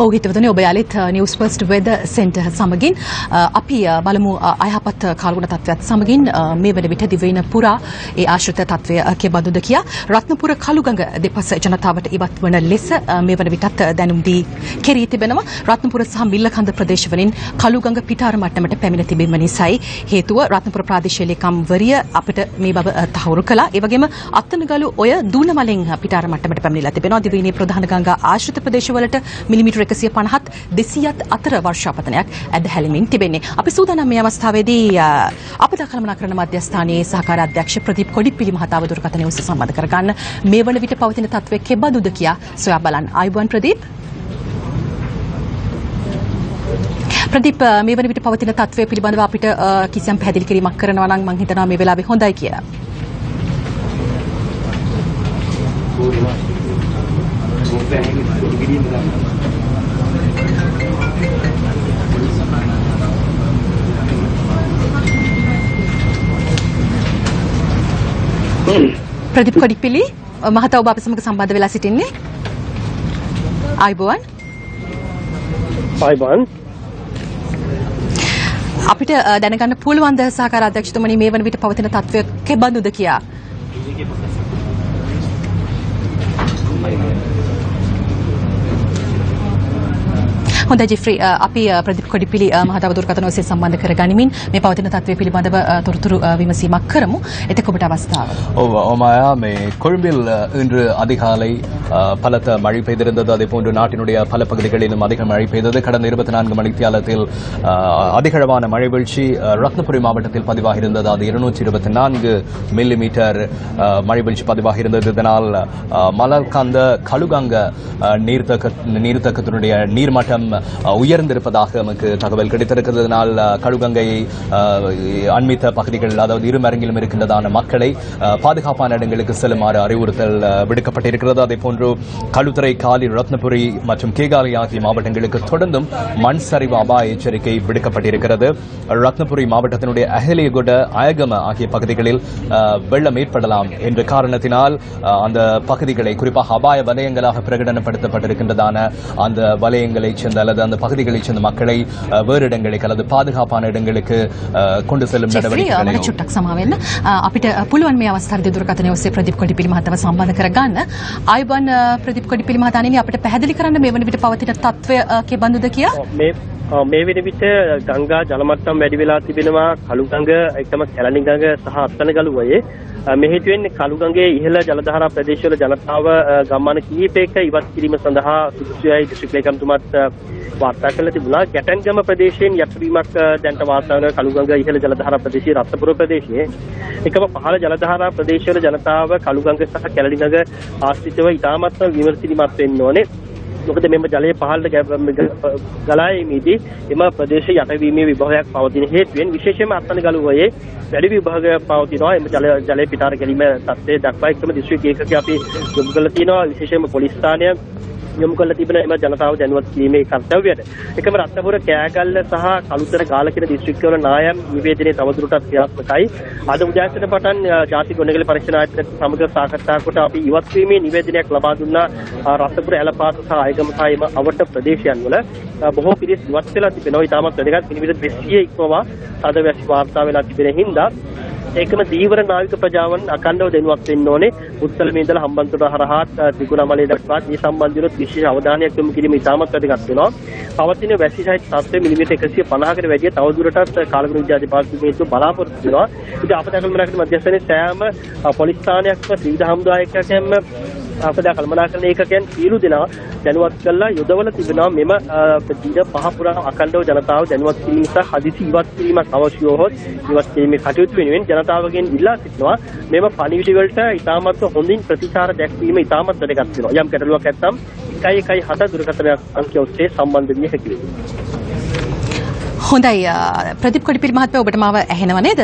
ඔව් හිතවතුනි ඔබ යාලිත් Newsfirst weather center සමගින් අපි බලමු අයහපත් කාලගුණ තත්ත්වයක් සමගින් මේ වන විට දිවයින පුරා ඒ ආශ්‍රිත තත්ත්වය කෙබඳුද කියා රත්නපුර කළුගඟ දෙපස ජනතාවට ඉවත් වන ලෙස මේ වන විටත් දැනුම් දී කෙරී තිබෙනවා. රත්නපුර සහ මිල්ලකන්ද ප්‍රදේශවලින් කළුගඟ පිටාර මට්ටමට පැමිණ තිබීම නිසායි හේතුව රත්නපුර ප්‍රාදේශීය ලේකම්වරිය අපිට මේ බව තහවුරු කළා. ඒ වගේම අත්තනගලු ඔය දූනමලෙන් පිටාර මට්ටමට පැමිණිලා තිබෙනවා. දිවයිනේ ප්‍රධාන ගංගා ආශ්‍රිත ප්‍රදේශවලට මිලිමීටර 150ත් 200ත් අතර වර්ෂාපතනයක් ඇදහැලෙමින් තිබෙන්නේ. අපි සූදානම් මේ අවස්ථාවේදී අපද කළමනාකරණ මධ්‍යස්ථානයේ සහකාර අධ්‍යක්ෂ ප්‍රදීප් කොඩිප්පිලි මහතාව දුරකථනයේ ඔස්සේ සම්බන්ධ කරගන්න මේ වන විට පවතින තත්ත්වය කෙබඳුද කියා සොයා බලන්න. ආයුබෝවන් ප්‍රදීප්. ප්‍රදීප් මේ වන විට පවතින තත්ත්වය පිළිබඳව අපිට කිසියම් පැහැදිලි කිරීමක් කරනවා නම් මම හිතනවා මේ වෙලාවේ හොඳයි කියලා. ප්‍රදීප් කොඩිප්පිලි මහතා ඔබ අප සමග සම්බන්ධ වෙලා සිටින්නේ. ආයුබෝවන්. ආයුබෝවන්. අපිට දැනගන්න පුළුවන් ද සහකාර අධ්‍යක්ෂතුමනි මේ වන විට පවතින තත්ත්වය කෙබඳුද කියා? හොඳයි ජෙෆ්රි අපි ප්‍රදීප් කොඩිපිලි මහතාව දුරකථන ඔස්සේ සම්බන්ධ කරගනිමින් මේ පවතින තත්ත්වය පිළිබඳව තොරතුරු විමසීමක් කරමු. එතකොට ඔබට අවස්ථාව. மாயா மே கொழும்பில் இன்று அதிகாலை பலத்த மழை பெய்திருந்தது. அதேபோன்று நாட்டினுடைய பல பகுதிகளிலும் அதிக மழை பெய்தது. கடந்த 24 மணித்தியாலத்தில் அதிகளவான மழை வீழ்ச்சி ரத்னபுரி மாவட்டத்தில் பதிவாகியிருந்தது. அது 224 மில்லிமீட்டர் மழை வீழ்ச்சி பதிவாகியிருந்தது. இதனால் மலர்காந்த கழுகங்க நீர்த்தக்கத்தினுடைய நீர்மட்டம் உயர்ந்திருப்பதாக நமக்கு தகவல் கிடைத்திருக்கிறதுனால் கழுகங்கை அண்மித்த பகுதிகள் அதாவது இருமரங்கிலும் இருக்கின்றதான மக்களை பாதுகாப்பான இடங்களுக்கு செல்லுமாறு அறிவுறுத்தல் விடுக்கப்பட்டிருக்கிறது. அதேபோன்று களுத்துறை, காலி, ரத்னபுரி மற்றும் கேகாலை ஆகிய மாவட்டங்களுக்கு தொடர்ந்தும் மண் சரிவு அபாய எச்சரிக்கை விடுக்கப்பட்டிருக்கிறது. ரத்னபுரி மாவட்டத்தினுடைய அஹலியகுட, அயகம ஆகிய பகுதிகளில் வெள்ளம் ஏற்படலாம் என்ற காரணத்தினால் அந்த பகுதிகளை குறிப்பாக அபாய வலயங்களாக பிரகடனப்படுத்தப்பட்டிருக்கின்றதான அந்த வலயங்களை சேர்ந்த அல்லது அந்த பகுதிகளைச் சேர்ந்த மக்களை வேறு இடங்களுக்கு அல்லது பாதுகாப்பான இடங்களுக்கு கொண்டு செல்லும் நடவடிக்கைகளை චුට්ටක් සමා වෙන්න අපිට පුළුවන් මේ අවස්ථාවේදී දුරකථනයේ ඔස්සේ ප්‍රදීප් කොඩිපිලි මහතාව සම්බන්ධ කරගන්න. ආයුබෝවන් ප්‍රදීප් කොඩිපිලි මහතාණනි අපිට පැහැදිලි කරන්න මේ වන විට පවතින තත්ත්වය කෙබඳුද කියා? මේ වෙන විට ගංගා ජල මට්ටම වැඩි වෙලා තිබෙනවා. කළුගඟ එකම කැලණි ගඟ සහ අත්තනගලුවේ මේ හේතුවෙන් කළුගඟේ ඉහළ ජලධාරා ප්‍රදේශවල ජනතාව ගම්මාන කිහිපයක ඉවත් කිරීම සඳහා සුදුසුයි දිස්ත්‍රික් ලේකම්තුමාත් වාර්තා කළ තිබුණා. ගැටන්ගම ප්‍රදේශයෙන් යටවීමක් දැන්ට වාර්තා වන කළුගඟ ඉහළ ජලධාරා ප්‍රදේශයේ රත්නපුර ප්‍රදේශයේ එකම පහළ ජලධාරා ප්‍රදේශවල ජනතාව කළුගඟ සහ කැලණි ගඟ ආශ්‍රිතව ඉතාමත් විමර්ශනීයමත් වෙන්න ඕනේ. මොකද මෙම ජලයේ පහළට ගලා යීමේදී එම ප්‍රදේශ යටවීමේ විභවයක් පවතින හේතුවෙන් විශේෂයෙන්ම අත්තනගලුවේ වැඩි විභාගයක් පවතිනවා. එම ජලයේ පිටාර ගැනීම තත්ත්වය දක්වා එක්කම දිස්ත්‍රික් ඒකකයේ අපි යොමු කරලා තියෙනවා. විශේෂයෙන්ම පොලිස් ස්ථානය යොමු කරලා තිබෙන එම ජනතාව දැනුවත් කිරීමේ කර්තව්‍යයට. එකම රත්නපුර, කෑගල්ල සහ කළුතර ගාල කියන දිස්ත්‍රික්කවල නායම් නිවේදනයේ තවදුරටත් ක්‍රියාත්මකයි. අද උදෑසන පටන් ජාතික ගොඩනැගිලි පරීක්ෂණ ආයතනයත් සමග සාකච්ඡා කොට අපි ඉවත් වීමේ නිවේදනයක් ලබා දුන්නා. රත්නපුර, ඇලපාත සහ අයගම සහ එම අවට ප්‍රදේශයන් වල බොහෝ පිරිස් ඉවත් වෙලා තිබෙනවා. ඉතාමත් වැදගත් මිනිවිද 200 ඉක්මවා අද වැසි වාර්තා වෙලා තිබෙන හින්දා ඒකම දීවර නාවික ප්‍රජාවන් අකණ්ඩව දැනුවත් වෙන්න ඕනේ. උත්තලමේ ඉඳලා හම්බන්තොට හරහා ත්‍රිකුණාමලය දක්වා මේ සම්බන්ධව විශේෂ අවධානයක් යොමු කිරීම ඉතාමත් වැදගත් වෙනවා. පවතින වැසි සහිත තත්ත්වය මිලිමීටර 150කට වැඩිය තවදුරටත් කාලගුණ විද්‍යා දෙපාර්තමේන්තුව බලාපොරොත්තු වෙනවා. ඉතින් අපදා කළමනාකරණ මධ්‍යස්ථානයේ සෑම පොලිස් ස්ථානයක්ම ත්‍රිවිධ හමුදායකයන්ම අපදා කළමනාකරණ ඒකකයන් සියලු දෙනා දැනුවත් කරලා යොදවලා තිබෙනවා. මෙම දින පහ පුරා අකණ්ඩව ජනතාව දැනුවත් කිරීම සහ හදිසි ඉවත් කිරීමක් අවශ්‍ය වුවහොත් ඉවත් කිරීමේ කටයුතු වෙනුවෙන් ජනතාවගෙන් ඉල්ලා සිටිනවා. මෙම පණිවිඩ වලට ඉතාමත් හොඳින් ප්‍රතිචාර දැක්වීම ඉතාමත් වැදගත් වෙනවා. යම් ගැටලුවක් නැත්නම් 117 දුරකථන අංකය ඔස්සේ සම්බන්ධ විය හැකි වෙනවා. හොඳයි ප්‍රදීප් කොඩිපිලි මහත්මයා ඔබට මාව ඇහෙනව නේද?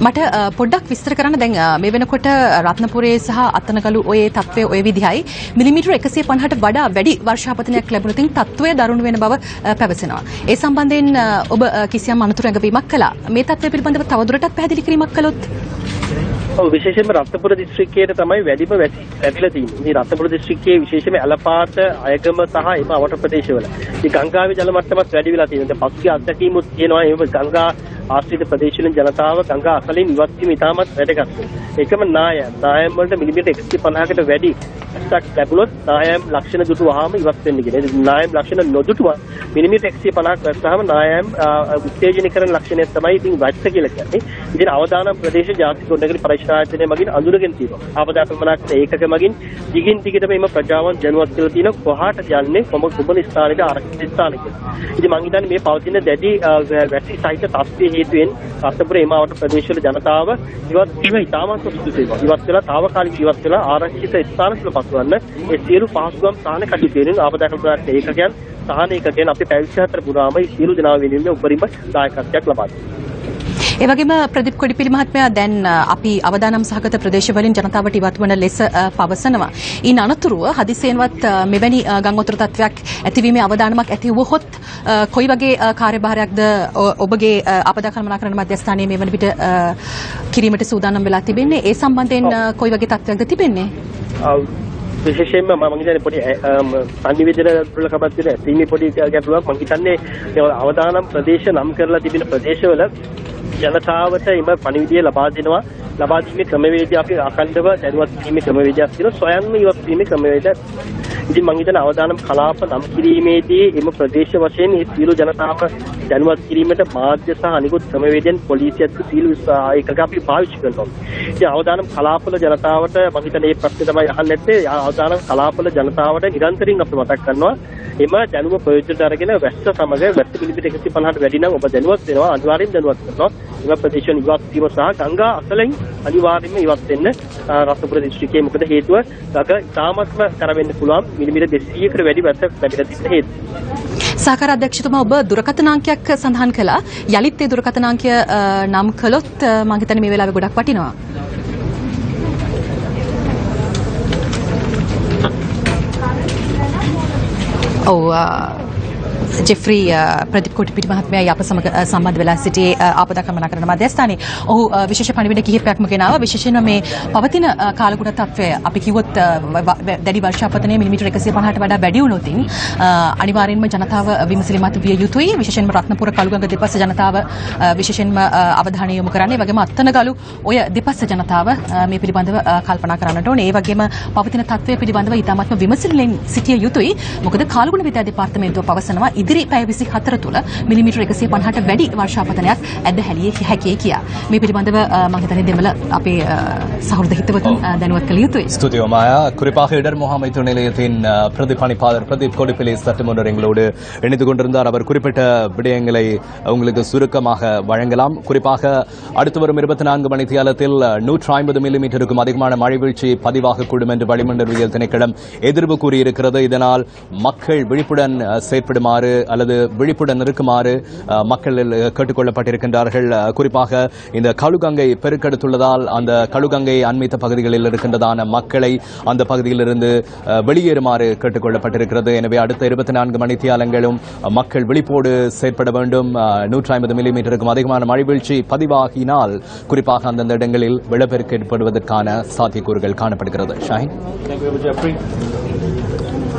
මට පොඩ්ඩක් විස්තර කරන්න. දැන් මේ වෙනකොට රත්නපුරේ සහ අත්තනගලු ඔය තත්ත්වය ඔය විදිහයි. මිලිමීටර 150ට වඩා වැඩි වර්ෂාපතනයක් ලැබුණොත් තත්ත්වය දරුණු වෙන බව පැවසෙනවා. ඒ සම්බන්ධයෙන් ඔබ කිසියම් අනතුරු ඇඟවීමක් කළා. මේ තත්ත්වය පිළිබඳව තවදුරටත් පැහැදිලි කිරීමක් කළොත් විශේෂයෙන්ම රත්නපුර දිස්ත්‍රික්කයේ තමයි වැඩිම වැසි ලැබිලා තියෙන්නේ. මේ රත්නපුර දිස්ත්‍රික්කයේ විශේෂයෙන්ම ඇලපාත, අයගම සහ එම අවට ප්‍රදේශවල. මේ ගංගාවේ ජල මට්ටමත් වැඩි වෙලා තියෙනවා. දැන් පසුගිය අත්දැකීමුත් තියෙනවා. මේ ගංගා ආශ්‍රිත ප්‍රදේශවලින් ජනතාව ගංගා අසලින් ඉවත් වීම ඉතාමත් වැදගත්. ඒකම නායම් වලට මිලිමීටර් 150කට වැඩි ඇස්සක් ලැබුණොත් නායම් ලක්ෂණ දුටු වහාම ඉවත් වෙන්න කියන. නායම් ලක්ෂණ නොදුටුව මිලිමීටර් 150ක් වැස්සාම නායම් උත්තේජනීකරණ ලක්ෂණය තමයි ඉතින් වැස්ස කියලා කියන්නේ. ඉතින් අවදානම් ප්‍රදේශ ජාතික ගොඩනැගිලි පරීක්ෂණ ආයතනය මගින් අඳුරගෙන තියෙනවා. ආපදා ප්‍රමාණක ඒකක මගින් දිගින් දිගටම මේ ප්‍රජාවන් දැනුවත් කරලා තියෙන කොහාට යන්නේ කොමන ස්ථානයක ආරක්ෂිත ස්ථානයක. ඉතින් මම හිතන්නේ මේ පවතින දැඩි වැසි සහිත තත්ත්වයේ හේතුවෙන් රත්නපුර එමාවට ප්‍රදේශවල ජනතාව ඉවත් වීම ඉතාමත් සුදුසුයි. ඉවත් වෙලා తాවකාලික ඉවත් වෙලා ආරක්ෂිත ස්ථානවල පසුවන්න ඒ සියලු පහසුකම් සාහන කටයුතු වෙනින් ආපදා ප්‍රමාණක ඒකකයන් සහන ඒකකයන් අපේ පැය 24 පුරාම සියලු දෙනා වෙනුවෙන් උපරිම දායකත්වයක් ලබා දෙනවා. ඒ වගේම ප්‍රදීප් කොඩිපිලි මහත්මයා දැන් අපි අවදානම් සහගත ප්‍රදේශවලින් ජනතාවට ඉවත් වන ලෙස පවසනවා. ඊන අනතුරුව හදිසියෙන්වත් මෙවැනි ගංවතුර තත්වයක් ඇතිවීමේ අවදානමක් ඇති වුවහොත් කොයි වගේ කාර්යභාරයක්ද ඔබගේ ආපදා කළමනාකරණ මධ්‍යස්ථානයේ මේ වන විට කිරීමට සූදානම් වෙලා තිබෙන්නේ? ඒ සම්බන්ධයෙන් කොයි වගේ තත්වයක්ද තිබෙන්නේ? විශේෂයෙන්ම මම හිතන්නේ පොඩි සංනිවේදන දුර්ලභකමක් තියෙන සීමි පොඩි ගැටලුවක් මම හිතන්නේ අවදානම් ප්‍රදේශ නම් කරලා තිබෙන ප්‍රදේශවල ජනතාවට එම පණිවිඩය ලබා දෙනවා. ලබා දීමේ ක්‍රමවේදය අපි අඛණ්ඩව දැනුවත් කිරීමේ ක්‍රමවේදයක් තියෙනවා. ස්වයංම ඉවත් වීමේ ක්‍රමවේදයක්. ඉතින් මම හිතන අවදානම් කලාප නම් කිරීමේදී එම ප්‍රදේශ වශයෙන් මේ සියලු ජනතාව දැනුවත් කිරීමට මාධ්‍ය සහ අනිකුත් ක්‍රමවේදයන් පොලිසියත් සියලු ඒකක අපි පාවිච්චි කරනවා. ඉතින් අවදානම් කලාපවල ජනතාවට මම හිතන මේ ප්‍රශ්නේ තමයි අහන්න නැත්තේ. අවදානම් කලාපවල ජනතාවට නිරන්තරයෙන් අපි මතක් කරනවා එම දැනුම ප්‍රයෝජනට අරගෙන වැස්ස සමග වැස්ස මිලිමීටර් 150කට වැඩි නම් ඔබ දැනුවත් වෙනවා. අනිවාර්යෙන් දැනුවත් කරනවා. එම ප්‍රදේශවල ඉවත් වීම සහ ගංගා අසලින් අනිවාර්යයෙන්ම ඉවත් වෙන්න රත්නපුර දිස්ත්‍රික්කයේ මොකද හේතුව ගඟ ඉතාමත්ම කර වෙන්න පුළුවන් මිලිමීටර් 200කට වැඩි වැස්ස ලැබිලා තිබෙන හේතුව. සහකාර අධ්‍යක්ෂතුමා ඔබ දුරකථනාංකයක් සඳහන් කළා. යලිත් ඒ දුරකථනාංකය නම් කළොත් මම හිතන්නේ මේ වෙලාවේ ගොඩක් වටිනවා. ඔව් ජෙෆ්රි ප්‍රදීප් කොටිපිටි මහත්මයා අප සමග සම්බන්ධ වෙලා සිටියේ ආපදා කළමනාකරණ මධ්‍යස්ථානයේ. ඔහු විශේෂ පණිවිඩ කිහිපයක්ම ගෙනාවා. විශේෂයෙන්ම මේ පවතින කාලගුණ තත්ත්වය අපි කිව්වොත් දැඩි වර්ෂාපතනය මිලිමීටර් 150ට වඩා වැඩි වුණොත් අනිවාර්යෙන්ම ජනතාව විමසිලිමත් විය යුතුයි. විශේෂයෙන්ම රත්නපුර කළුගඟ දෙපස ජනතාව විශේෂයෙන්ම අවධානය යොමු කරන්න. ඒ වගේම අත්තනගලු ඔය දෙපස ජනතාව මේ පිළිබඳව කල්පනා කරන්නට ඕනේ. ඒ වගේම පවතින තත්ත්වය පිළිබඳව ඉතාමත්ම විමසිලිමෙන් සිටිය යුතුයි. මොකද කාලගුණ විද්‍යා දෙපාර්තමේන්තුව පවසනවා ඉදිරි පැය 24 තුළ මිලිමීටර් 150ට වැඩි වර්ෂාපතනයක් ඇද හැලිය හැකියි කියා. මේ පිළිබඳව මම හිතන්නේ දෙමළ අපේ සහෘද හිතවතුන් දැනුවත් කළ යුතුයි. ஸ்துதியோ மாயா. குறிப்பாக இடர் முகாமைத்துவ நிலையத்தின் பிரதிபலிப்பாளர் பிரதீப் கொடிப்பிலி சட்டமன்ற எங்களோடு இணைந்து கொண்டிருந்தார். அவர் குறிப்பிட்ட விடயங்களை உங்களுக்கு சுருக்கமாக வழங்கலாம். குறிப்பாக அடுத்து வரும் 24 மணி தியாலத்தில் 150 மில்லிமீட்டருக்கும் அதிகமான மழை வீழ்ச்சி பதிவாகக்கூடும் என்று வளிமண்டலவியல் திணைக்களம் எதிர்ப்பு கூறியிருக்கிறது. இதனால் மக்கள் விழிப்புடன் செயற்படுமாறு அல்லது விழிப்புடன் இருக்குமாறு மக்கள் கேட்டுக்கொள்ளப்பட்டிருக்கின்றார்கள். குறிப்பாக இந்த கழுகங்கை பெருக்கெடுத்துள்ளதால் அந்த கழுகங்கை அண்மித்த பகுதிகளில் இருக்கின்றதான மக்களை அந்த பகுதியிலிருந்து வெளியேறுமாறு கேட்டுக்கொள்ளப்பட்டிருக்கிறது. எனவே அடுத்த 24 மணித்தியாலங்களும் மக்கள் விழிப்போடு செயற்பட வேண்டும். 150 மில்லிமீட்டருக்கும் அதிகமான மழை வீழ்ச்சி பதிவாகினால் குறிப்பாக அந்தந்த இடங்களில் வெள்ளப்பெருக்கு ஏற்படுவதற்கான சாத்தியக்கூறுகள் காணப்படுகிறது. Shaheen.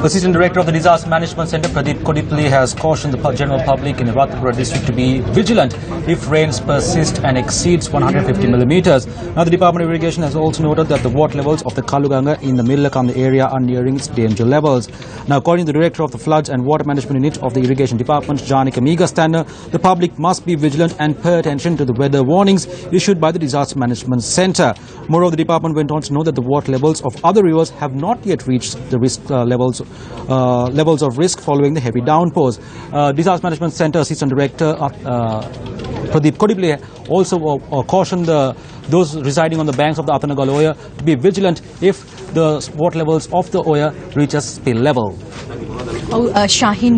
Assistant Director of the Disaster Management Center, Pradeep Kodipli, has cautioned the general public in the Ratnapura district to be vigilant if rains persist and exceeds 150 millimeters. Now, the Department of Irrigation has also noted that the water levels of the Kaluganga in the Millakam area are nearing its danger levels. Now, according to the Director of the Floods and Water Management Unit of the Irrigation Department, Janika Megastander, the public must be vigilant and pay attention to the weather warnings issued by the Disaster Management Center. Moreover, the department went on to know that the water levels of other rivers have not yet reached the risk levels of risk following the heavy downpours. Disaster Management Center Assistant Director Pradeep Kodipli also cautioned those residing on the banks of the Atanagal Oya to be vigilant if the water levels of the Oya reaches spill level. ශාහින්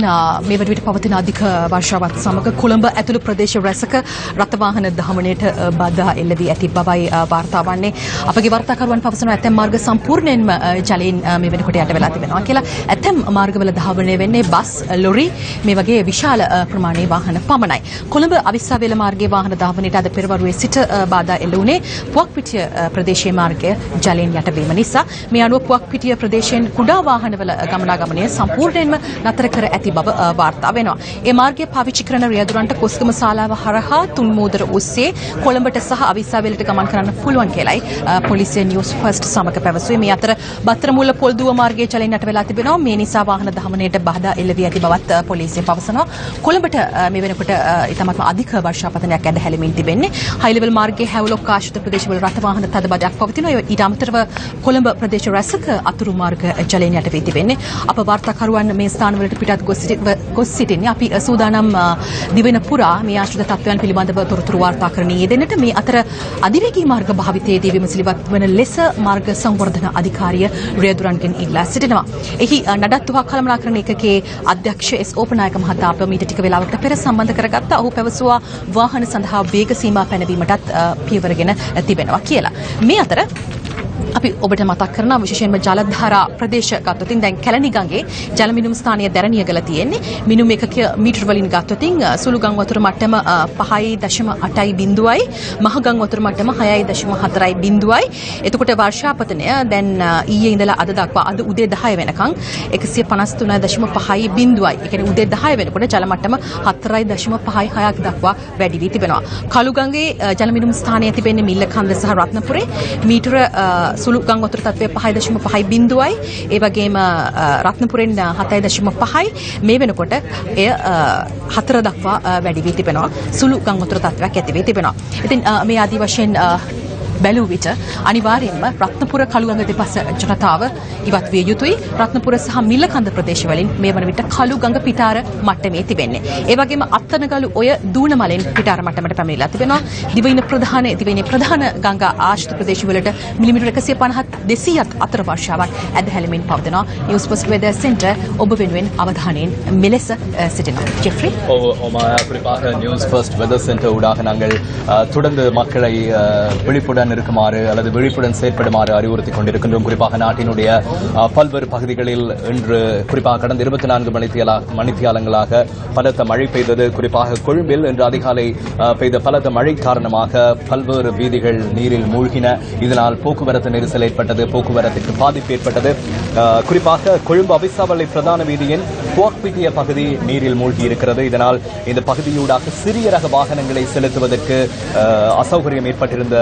මේ වන විට පවතින අධික වර්ෂාවත් සමග කොළඹ ඇතුළු ප්‍රදේශ රැසක රථවාහන දහමනයට බාධා එල්ල වී ඇති බවයි වාර්තා වන්නේ. අපගේ වාර්තාකරුවන් පවසනවා ඇතැම් මාර්ග සම්පූර්ණයෙන්ම ජලයෙන් මේ වෙනකොට යට වෙලා තිබෙනවා කියලා. ඇතැම් මාර්ගවල ධාවනය වෙන්නේ බස්, ලොරි මේ වගේ විශාල ප්‍රමාණයේ වාහන පමණයි. කොළඹ අවිස්සාවේල මාර්ගයේ වාහන ධාවනයට අද පෙරවරුවේ සිට බාධා එල්ල වුණේ පුවක්පිටිය ප්‍රදේශයේ මාර්ගය ජලයෙන් යට වීම නිසා. මේ අනුව පුවක්පිටිය ප්‍රදේශයෙන් කුඩා වාහනවල ගමනාගමනය සම්පූර්ණයෙන්ම නතර කර ඇති බව වාර්තා වෙනවා. ඒ මාර්ගය පාවිච්චි කරන රියදුරන්ට කොස්ගම ශාලාව හරහා තුන්මෝදර ඔස්සේ කොළඹට සහ අවිස්සාවේලට ගමන් කරන්න පුළුවන් කියලයි පොලිසිය නිවුස් ෆස්ට් සමග පැවසුවේ. මේ අතර බත්තරමුල්ල පොල්දුව මාර්ගයේ ජලයෙන් යට වෙලා තිබෙනවා. මේ නිසා වාහන දහමනයට බාධා එල්ල වී ඇති බවත් පොලිසිය පවසනවා. කොළඹට මේ වෙනකොට ඉතාමත්ම අධික වර්ෂාපතනයක් ඇද හැලෙමින් තිබෙන්නේ. හයි ලෙවල් මාර්ගයේ හැවලොක් ආශ්‍රිත ප්‍රදේශවල රථ වාහන තද බඩක් පවතිනවා. ඊට අමතරව කොළඹ ප්‍රදේශ රැසක අතුරු මාර්ග ජලයෙන් යට වී තිබෙන්නේ. අප වාර්තාකරුවන් මේ ස්ථානවලට පිටත් ගොස් සිටින්නේ. අපි සූදානම් දිවෙන පුරා මේ ආශ්‍රිත තත්ත්වයන් පිළිබඳව තොරතුරු වාර්තා කරන යෙදෙන්නට. මේ අතර අධිවේගී මාර්ග භාවිතයේදී විමසිලිවත් වන ලෙස මාර්ග සංවර්ධන අධිකාරිය රියදුරන්ගෙන් ඉල්ලා සිටිනවා. එහි නඩත්තු හා කළමනාකරණ ඒකකයේ අධ්‍යක්ෂ එස් ඕපනායක මහතා අප මීට ටික වේලාවකට පෙර සම්බන්ධ කරගත්තා. ඔහු පැවසුවා වාහන සඳහා වේග සීමා පැනවීමටත් පියවරගෙන තිබෙනවා කියලා. මේ අතර අපි ඔබට මතක් කරනවා විශේෂයෙන්ම ජලධාරා ප්‍රදේශ ගත්තොතින් දැන් කැලණි ගඟේ ජල මිනුම් ස්ථානීය දැරණියගල තියෙන්නේ. මිනුම් එකක මීටර වලින් ගත්තොතින් සුළු ගම් වතුර මට්ටම 5.8.0යි මහ ගම් වතුර මට්ටම 6.4.0යි. එතකොට වර්ෂාපතනය දැන් ඊයේ ඉඳලා අද දක්වා අද උදේ 10 වෙනකන් 153.5යි. ඒ කියන්නේ උදේ 10 වෙනකොට ජල මට්ටම 4.56ක් දක්වා වැඩි වී තිබෙනවා. කළුගඟේ ජල මිනුම් ස්ථානයේ තිබෙන්නේ මිල්ල කන්ද සහ රත්නපුරේ මීටර සුළු ගම් වතුර තත්ත්වය 5.5.0යි. ඒ වගේම රත්නපුරෙන් 7.5යි. මේ වෙනකොට එය 4 දක්වා වැඩි වී තිබෙනවා. සුළු ගම් වතුර තත්ත්වයක් ඇති වී තිබෙනවා. ඉතින් මේ ආදි වශයෙන් බැලුව විට අනිවාර්යයෙන්ම රත්නපුර කළුගඟ දෙපස ජනතාව ඉවත් විය යුතුයි. රත්නපුර සහ මිල්ලකන්ද ප්‍රදේශවලින් මේ වන විට කළුගඟ පිටාර මට්ටමේ තිබෙන්නේ. ඒ වගේම අත්තනගලු ඔය දූණමලෙන් පිටාර මට්ටමට පැමිණලා තිබෙනවා. දිවයිනේ ප්‍රධාන ගංගා ආශ්‍රිත ප්‍රදේශවලට මිලිමීටර 150-200ක් අතර වර්ෂාවක් ඇද හැලෙමින් පවතිනවා. නිවුස් පොස්ට් වෙදර් සෙන්ටර් ඔබ වෙනුවෙන් අවධානයෙන් මෙලෙස සිටිනවා. ஜெஃப்ரி குறிப்பாக நியூஸ் ஃபர்ஸ்ட் வெதர் சென்டர் ஊடாக நாங்கள் தொடர்ந்து மக்களை விழிப்புடன் இருக்குமாறு அல்லது விழிப்புடன் செயற்படுமாறு அறிவுறுத்திக் கொண்டிருக்கின்றோம். குறிப்பாக நாட்டினுடைய பல்வேறு பகுதிகளில் இன்று குறிப்பாக கடந்த 24 மணித்தியாலங்களாக பலத்த மழை பெய்தது. குறிப்பாக கொழும்பில் இன்று அதிகாலை பெய்த பலத்த மழை காரணமாக பல்வேறு வீதிகள் நீரில் மூழ்கின. இதனால் போக்குவரத்து நெரிசல் ஏற்பட்டது, போக்குவரத்துக்கு பாதிப்பு ஏற்பட்டது. குறிப்பாக கொழும்பு அவிசாவளை பிரதான வீதியின் புவக்பிட்டிய பகுதி நீரில் மூழ்கி இருக்கிறது. இதனால் இந்த பகுதியூடாக சிறிய ரக வாகனங்களை செலுத்துவதற்கு அசௌகரியம் ஏற்பட்டிருந்த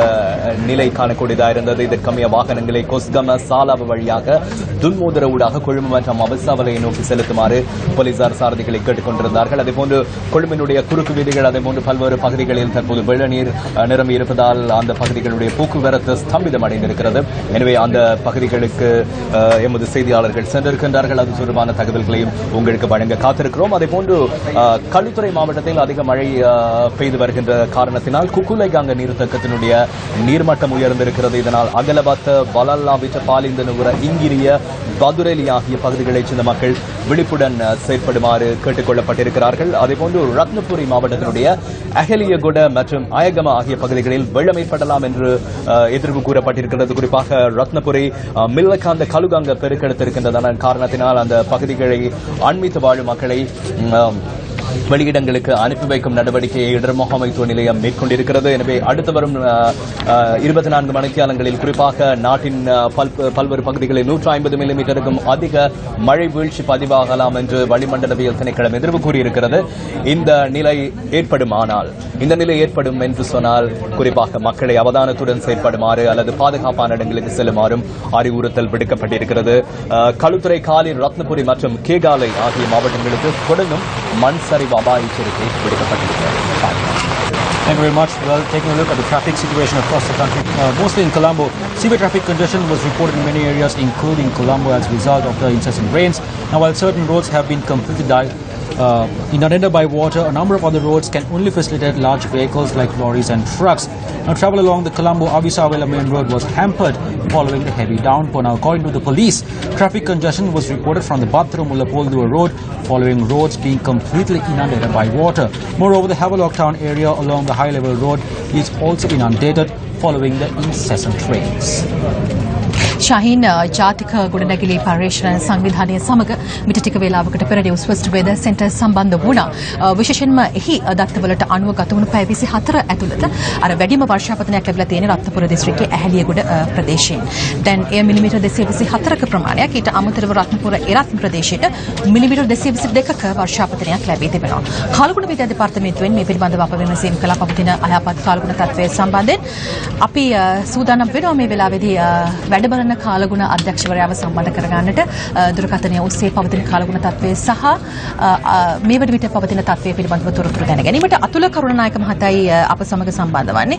நிலை காணக்கூடியதாக இருந்தது. இதற்கமைய வாகனங்களை கொஸ்கம சாலாவு வழியாக துன்மோதர ஊடாக கொழும்பு மற்றும் அவிசாவளையை நோக்கி செலுத்துமாறு போலீசார் சாரதிகளை கேட்டுக் கொண்டிருந்தார்கள். அதேபோன்று கொழும்பினுடைய குறுக்கு வீதிகள் அதேபோன்று பல்வேறு பகுதிகளில் தற்போது வெள்ள நீர் நிரம்பி இருப்பதால் அந்த பகுதிகளுடைய போக்குவரத்து ஸ்தம்பிதம் அடைந்திருக்கிறது. எனவே அந்த பகுதிகளுக்கு எமது செய்தியாளர்கள் சென்றிருக்கின்றார்கள். அது தொடர்பான தகவல்களையும் உங்களுக்கு வழங்க காத்திருக்கிறோம். அதேபோன்று களுத்துறை மாவட்டத்தில் அதிக மழை பெய்து வருகின்ற காரணத்தினால் குக்குலைகாங்க நீர்த்தக்கத்தினுடைய நீர்மட்டம் உயர்ந்திருக்கிறது. இதனால் அகலபத்த பலல்லா விட்ட பாலிந்தனுவர இங்கிரிய பதுரெலி ஆகிய பகுதிகளைச் சேர்ந்த மக்கள் விழிப்புடன் செயற்படுமாறு கேட்டுக் கொள்ளப்பட்டிருக்கிறார்கள். அதேபோன்று ரத்னபுரி மாவட்டத்தினுடைய அகலியகுட மற்றும் அயகம ஆகிய பகுதிகளில் வெள்ளம் ஏற்படலாம் என்று எதிர்ப்பு கூறப்பட்டிருக்கிறது. குறிப்பாக ரத்னபுரி மில்லகாந்த கலுகாங்க பெருக்கெடுத்திருக்கின்றதான காரணத்தினால் அந்த பகுதிகளை அண்மித்து வாழும் மக்களை வெளியிடங்களுக்கு அனுப்பி வைக்கும் நடவடிக்கையை இடர் முகாமைத்துவ நிலையம் மேற்கொண்டிருக்கிறது. எனவே அடுத்து வரும் 24 மணித்தியாலங்களில் குறிப்பாக நாட்டின் பல்வேறு பகுதிகளில் 150 மில்லிமீட்டருக்கும் அதிக மழை வீழ்ச்சி பதிவாகலாம் என்று வளிமண்டலவியல் திணைக்களம் எதிர்ப்பு கூறியிருக்கிறது. இந்த நிலை ஏற்படும் என்று சொன்னால் குறிப்பாக மக்களை அவதானத்துடன் செயற்படுமாறு அல்லது பாதுகாப்பான இடங்களுக்கு செல்லுமாறும் அறிவுறுத்தல் விடுக்கப்பட்டிருக்கிறது. களுத்துறை, காலி, ரத்னபுரி மற்றும் கேகாலை ஆகிய மாவட்டங்களுக்கு தொடர்ந்தும் மண் சரிவு அபாய எச்சரிக்கை விடுக்கப்பட்டிருக்கிறது. Thank you very much. Well, taking a look at the traffic situation across the country, mostly in Colombo, severe traffic congestion was reported in many areas, including Colombo, as a result of the incessant rains. Now, while certain roads have been completely inundated by water, a number of other roads can only facilitate large vehicles like lorries and trucks. Now, travel along the Colombo-Avisawela main road was hampered following the heavy downpour. Now, according to the police, traffic congestion was reported from the Battara-Mullapoldua road following roads being completely inundated by water. Moreover, the Havelock town area along the high-level road is also inundated following the incessant rains. ශාහින් ජාතික ගොඩනැගිලි පර්යේෂණ සංවිධානය සමග මිට ටික වේලාවකට පෙර Newsfirst weather centre සම්බන්ධ වුණා. විශේෂයෙන්ම එහි දත්තවලට අනුව ගත වුණු පැය 24 ඇතුළත අර වැඩිම වර්ෂාපතනයක් ලැබිලා තියෙන රත්නපුර දිස්ත්‍රික්කයේ ඇහැලියගොඩ ප්‍රදේශයෙන්. දැන් එය මිලිමීටර් 224ක ප්‍රමාණයක්. ඊට අමතරව රත්නපුර එරත් ප්‍රදේශයට මිලිමීටර් 222ක වර්ෂාපතනයක් ලැබී තිබෙනවා. කාලගුණ විද්‍යා දෙපාර්තමේන්තුවෙන් මේ පිළිබඳව අප විමසීම් කළා. පවතින අයහපත් කාලගුණ තත්ත්වය සම්බන්ධයෙන් අපි සූදානම් වෙනවා මේ වෙලාවේදී වැඩබලන කාලගුණ අධ්‍යක්ෂවරයාව සම්බන්ධ කරගන්නට දුරකථනය ඔස්සේ පවතින කාලගුණ තත්ත්වය සහ මේ වන විට පවතින තත්ත්වය පිළිබඳව තොරතුරු දැන ගැනීමට අතුල කරුණානායක මහතායි අප සමග සම්බන්ධ වන්නේ.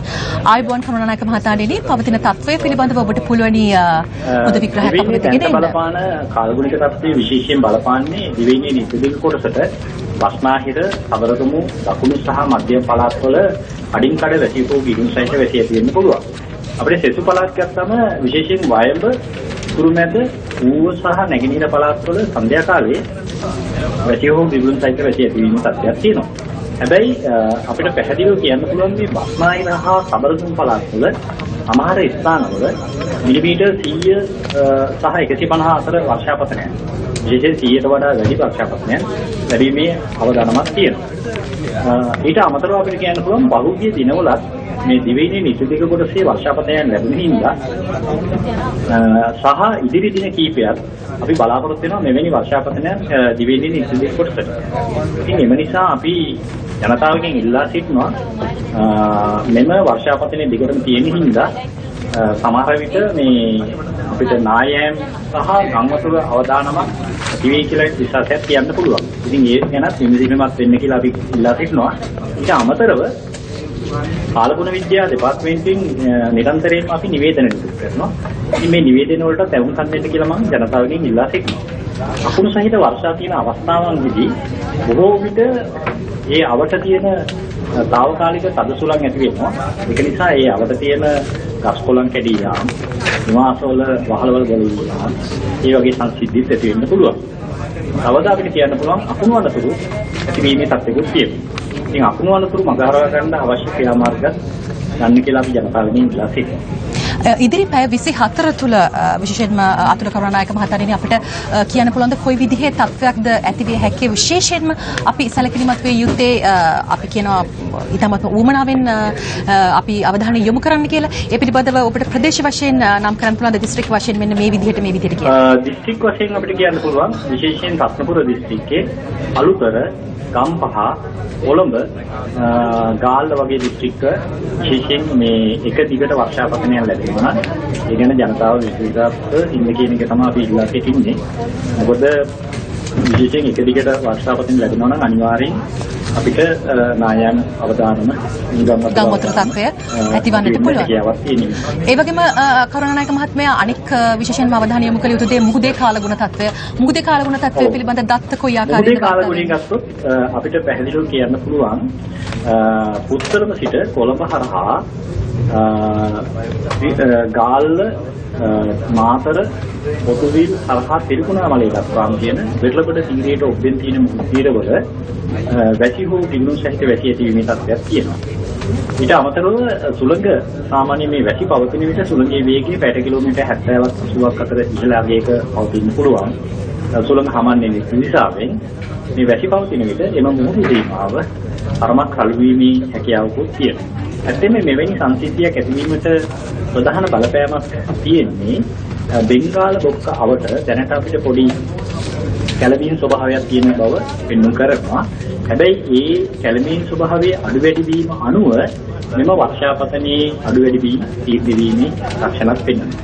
ආයුබෝවන් කරුණානායක මහතාණෙනි, පවතින තත්ත්වය පිළිබඳව ඔබට පුළුවනි පොදු විග්‍රහයක් අපිට ගෙනෙන්න. බලපාන කාලගුණික තත්ත්වයේ විශේෂයෙන් බලපාන්නේ දිවයිනේ නිතිදික කොටසට වස්නාහිර, සබරගමු, දකුණු සහ මධ්‍යම පළාත්වල අඩින් කඩ වැසියෝ ගිගුම් සහිත වැසිය ඇති වෙන්න පුළුවන්. අපේ සෙසු පළාත් ගත්තම විශේෂයෙන් වයඹ, කුරුමැද, ඌව සහ නැගෙනහිර පළාත්වල සන්ධ්‍යා කාලයේ වැසියෝ ගිගුම් සහිත වැසිය ඇති වීම තත්ත්වයක් තියෙනවා. හැබැයි අපිට පැහැදිලිව කියන්න පුළුවන් මේ වස්නාහිර හා සබරගමු පළාත්වල අමහර ස්ථානවල මිලිමීටර් 100 සහ 150 අතර වර්ෂාපතනයක්. විශේෂයෙන් 100ට වඩා වැඩි වර්ෂාපතනයක් ලැබීමේ අවදානමක් තියෙනවා. ඊට අමතරව අපිට කියන්න පුළුවන් බහුගිය දිනවලත් මේ දිවයිනේ නිතිදික කොටසේ වර්ෂාපතනයක් ලැබෙන හින්දා සහ ඉදිරි දින කීපයක් අපි බලාපොරොත්තු වෙනවා මෙවැනි වර්ෂාපතනයක් දිවයිනේ නිතිදික කොටසට. ඉතින් එම නිසා අපි ජනතාවගෙන් ඉල්ලා සිටිනවා මෙම වර්ෂාපතනයේ දිගටම තියෙන හින්දා සමහර විට මේ අපිට නායෑම් සහ ගම්වතුර අවදානමක් දිවි කියලා විශ්වාසයක් කියන්න පුළුවන්. ඉතින් ඒ ගැනත් විමසීමක් වෙන්න කියලා අපි ඉල්ලා සිටිනවා. ඊට අමතරව කාලගුණ විද්‍යා දෙපාර්තමේන්තුවෙන් නිරන්තරයෙන්ම අපි නිවේදන නිකුත් කරනවා. ඉතින් මේ නිවේදන වලට තැවුම්කම් දෙන්න කියලා මම ජනතාවගෙන් ඉල්ලා සිටිනවා. අකුණු සහිත වර්ෂා තියෙන අවස්ථාවන්දී බොහෝ විට ඒ අවට තියෙන తాවකාලික තද සුළං ඇති වෙනවා. ඒක නිසා ඒ අවට තියෙන ගස් කොළන් කැඩී යාම, නිවාසවල වහලවල් ගලී යාම, ඒ වගේ සංසිද්ධිත් ඇති වෙන්න පුළුවන්. තවද අපිට කියන්න පුළුවන් අකුණු අනතුරු ඇතිවීමේ තත්ත්වයක් තියෙනවා. ඉතින් අකුණු අනතුරු මගහරවා ගන්න අවශ්‍ය ක්‍රියාමාර්ග ගන්න කියලා අපි ජනතාවගෙන් ඉල්ලා සිටිනවා. ඉදිරි පැය 24 තුල විශේෂයෙන්ම අතුල කරුණානායක මහතාණෙනි අපිට කියන්න පුළුවන් කොයි විදිහේ තත්ත්වයක්ද ඇතිවිය හැකි? විශේෂයෙන්ම අපි සැලකිලිමත් වේ යුත්තේ අපි කියනවා ඊටමත් ඌමනාවෙන් අපි අවධානය යොමු කරන්න කියලා. ඒ පිළිබඳව ඔබට ප්‍රදේශ වශයෙන් නම් කරන්න පුළුවන් දිස්ත්‍රික් වශයෙන් මෙන්න මේ විදිහට කියලා. දිස්ත්‍රික් වශයෙන් අපිට කියන්න පුළුවන් විශේෂයෙන් රත්නපුර දිස්ත්‍රික්කයේ අලුතර, ගම්පහ, කොළඹ, ගාල්ල වගේ දිස්ත්‍රික්ක විශේෂයෙන් මේ එක දිගට වර්ෂාපතනයක් ලැබෙනවා. ඒ ගැන ජනතාව විශ්වාසවත් ඉන්න කියන එක තමයි අපි ඉල්ලා සිටින්නේ. මොකද විශේෂයෙන් එක දිගට වර්ෂාපතන ලැබෙනවා නම් අනිවාර්යෙන් අපිට නායම් අවදානම ගම්වතුර තත්ත්වය ඇතිවන්නට පුළුවන්. ඒ වගේම කරුණානායක මහත්මයා අනික් විශේෂයෙන්ම අවධානය යොමු කළ යුතු දේ මුහුදේ කාලගුණ තත්ත්වය. මුහුදේ කාලගුණ තත්ත්වය පිළිබඳ දත්ත කොයි ආකාරයකද? මුහුදේ කාලගුණය ගත්තොත් අපිට පැහැදිලිව කියන්න පුළුවන් පුත්තලම සිට කොළඹ හරහා ගාල්ල, මාතර, පොතුවිල් හරහා තිරිකුණාමලය දක්වාම තියෙන වෙරළබඩ තීරයට ඔබෙන් තියෙන තීරවල වැසි හෝ ගින්නුම් සහිත වැසි ඇතිවීමේ තත්ත්වයක් තියෙනවා. ඊට අමතරව සුළඟ සාමාන්‍ය මේ වැසි පවතින විට සුළඟේ වේගය පැයට කිලෝමීටර් 70ක් 80ක් අතර ඉහළ වේගයක පවතින්න පුළුවන්. සුළඟ හමන්නේ නිසාවෙන් මේ වැසි පවතින විට එම මුහුදු සීමාව තරමක් කළු වීමේ හැකියාවකුත් තියෙනවා. ඇත්තෙන්ම මෙවැනි සංසිද්ධියක් ඇතිවීමට ප්‍රධාන බලපෑමක් තියෙන්නේ බෙන්ගාල බොක්ක අවට දැනට අපිට පොඩි කැළඹීම් ස්වභාවයක් තියෙන බව පෙන්වන්න කරනවා. හැබැයි ඒ කැළඹීම් ස්වභාවයේ අඩු වැඩි වීම අනුව මෙම වර්ෂාපතනයේ අඩු වැඩි වීම තීව්‍ර වීමේ ලක්ෂණක් පෙන්වනවා.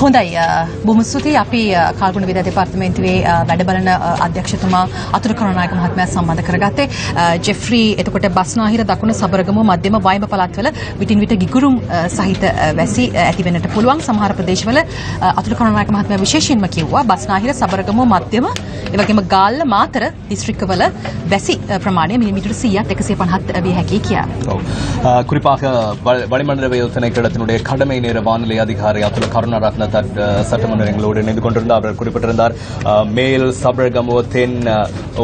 හොඳයි බොහොම ස්තුතියි අපි කාල්ගුණ විද්‍යා දෙපාර්තමේන්තුවේ වැඩ බලන අධ්‍යක්ෂතුමා අතුරු කරුණානායක මහත්මයා සම්බන්ධ කරගත්තේ ජෙෆ්රි එතකොට බස්නාහිර දකුණු සබරගමුව මධ්‍යම වයඹ පළාත්වල විටින් විට ගිගුරුම් සහිත වැසි ඇති වෙන්නට පුළුවන් සමහර ප්‍රදේශවල අතුරු කරුණානායක මහත්මයා විශේෂයෙන්ම කිව්වා බස්නාහිර සබරගමුව මධ්‍යම ඒ වගේම ගාල්ල මාතර දිස්ත්‍රික්කවල වැසි ප්‍රමාණය මිලිමීටර 100ත් 150ත් විය හැකියි කියලා. ඔව්. குறிப்பாக வளிமண்டலவியல் திணைக்களத்தினுடைய கடமை நேர வானிலை அதிகாரி அத்துல் கருணாரத்ன சட்டமன்ற எங்களோடு இணைந்து கொண்டிருந்தார். அவர் குறிப்பிட்டிருந்தார் மேல் சபரகமுவ தென்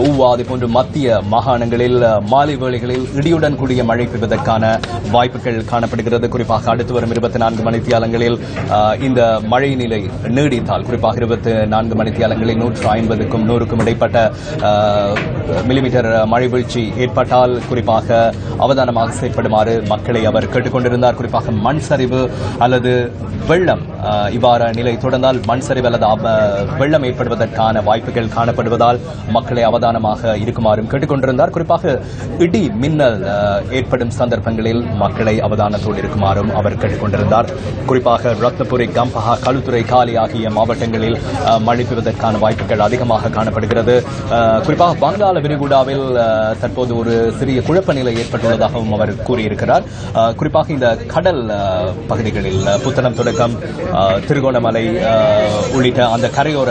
ஊவாதி போன்ற மத்திய மாகாணங்களில் மாலை வேளைகளில் இடியுடன் கூடிய மழை பெய்வதற்கான வாய்ப்புகள் காணப்படுகிறது. குறிப்பாக அடுத்து வரும் 24 மணித்தியாலங்களில் இந்த மழை நிலை நீடித்தால் குறிப்பாக 24 மணித்தியாலங்களில் 150க்கும் 100க்கும் இடைப்பட்ட மில்லிமீட்டர் மழை வீழ்ச்சி ஏற்பட்டால் குறிப்பாக அவதானமாக செயற்படுமாறு மக்களை அவர் கேட்டுக்கொண்டிருந்தார். குறிப்பாக மண் சரிவு அல்லது வெள்ளம் இவ்வாறு நிலை தொடர்ந்தால் மண் சரிவு அல்லது வெள்ளம் ஏற்படுவதற்கான வாய்ப்புகள் காணப்படுவதால் மக்களை அவதானமாக இருக்குமாறும் கேட்டுக்கொண்டிருந்தார். குறிப்பாக இடி மின்னல் ஏற்படும் சந்தர்ப்பங்களில் மக்களை அவதானத்தோடு இருக்குமாறும் அவர் கேட்டுக்கொண்டிருந்தார். குறிப்பாக ரத்னபுரி கம்பஹா களுத்துறை காலி ஆகிய மாவட்டங்களில் மழை பெய்வதற்கான வாய்ப்புகள் அதிகமாக காணப்படுகிறது. குறிப்பாக வங்காள விரிகுடாவில் தற்போது ஒரு சிறிய குழப்ப நிலை ஏற்பட்டுள்ளதாகவும் அவர் கூறியிருக்கிறார். குறிப்பாக இந்த கடல் பகுதிகளில் புத்தளம் தொடக்கம் திருகோணமலை உள்ளிட்ட அந்த கரையோர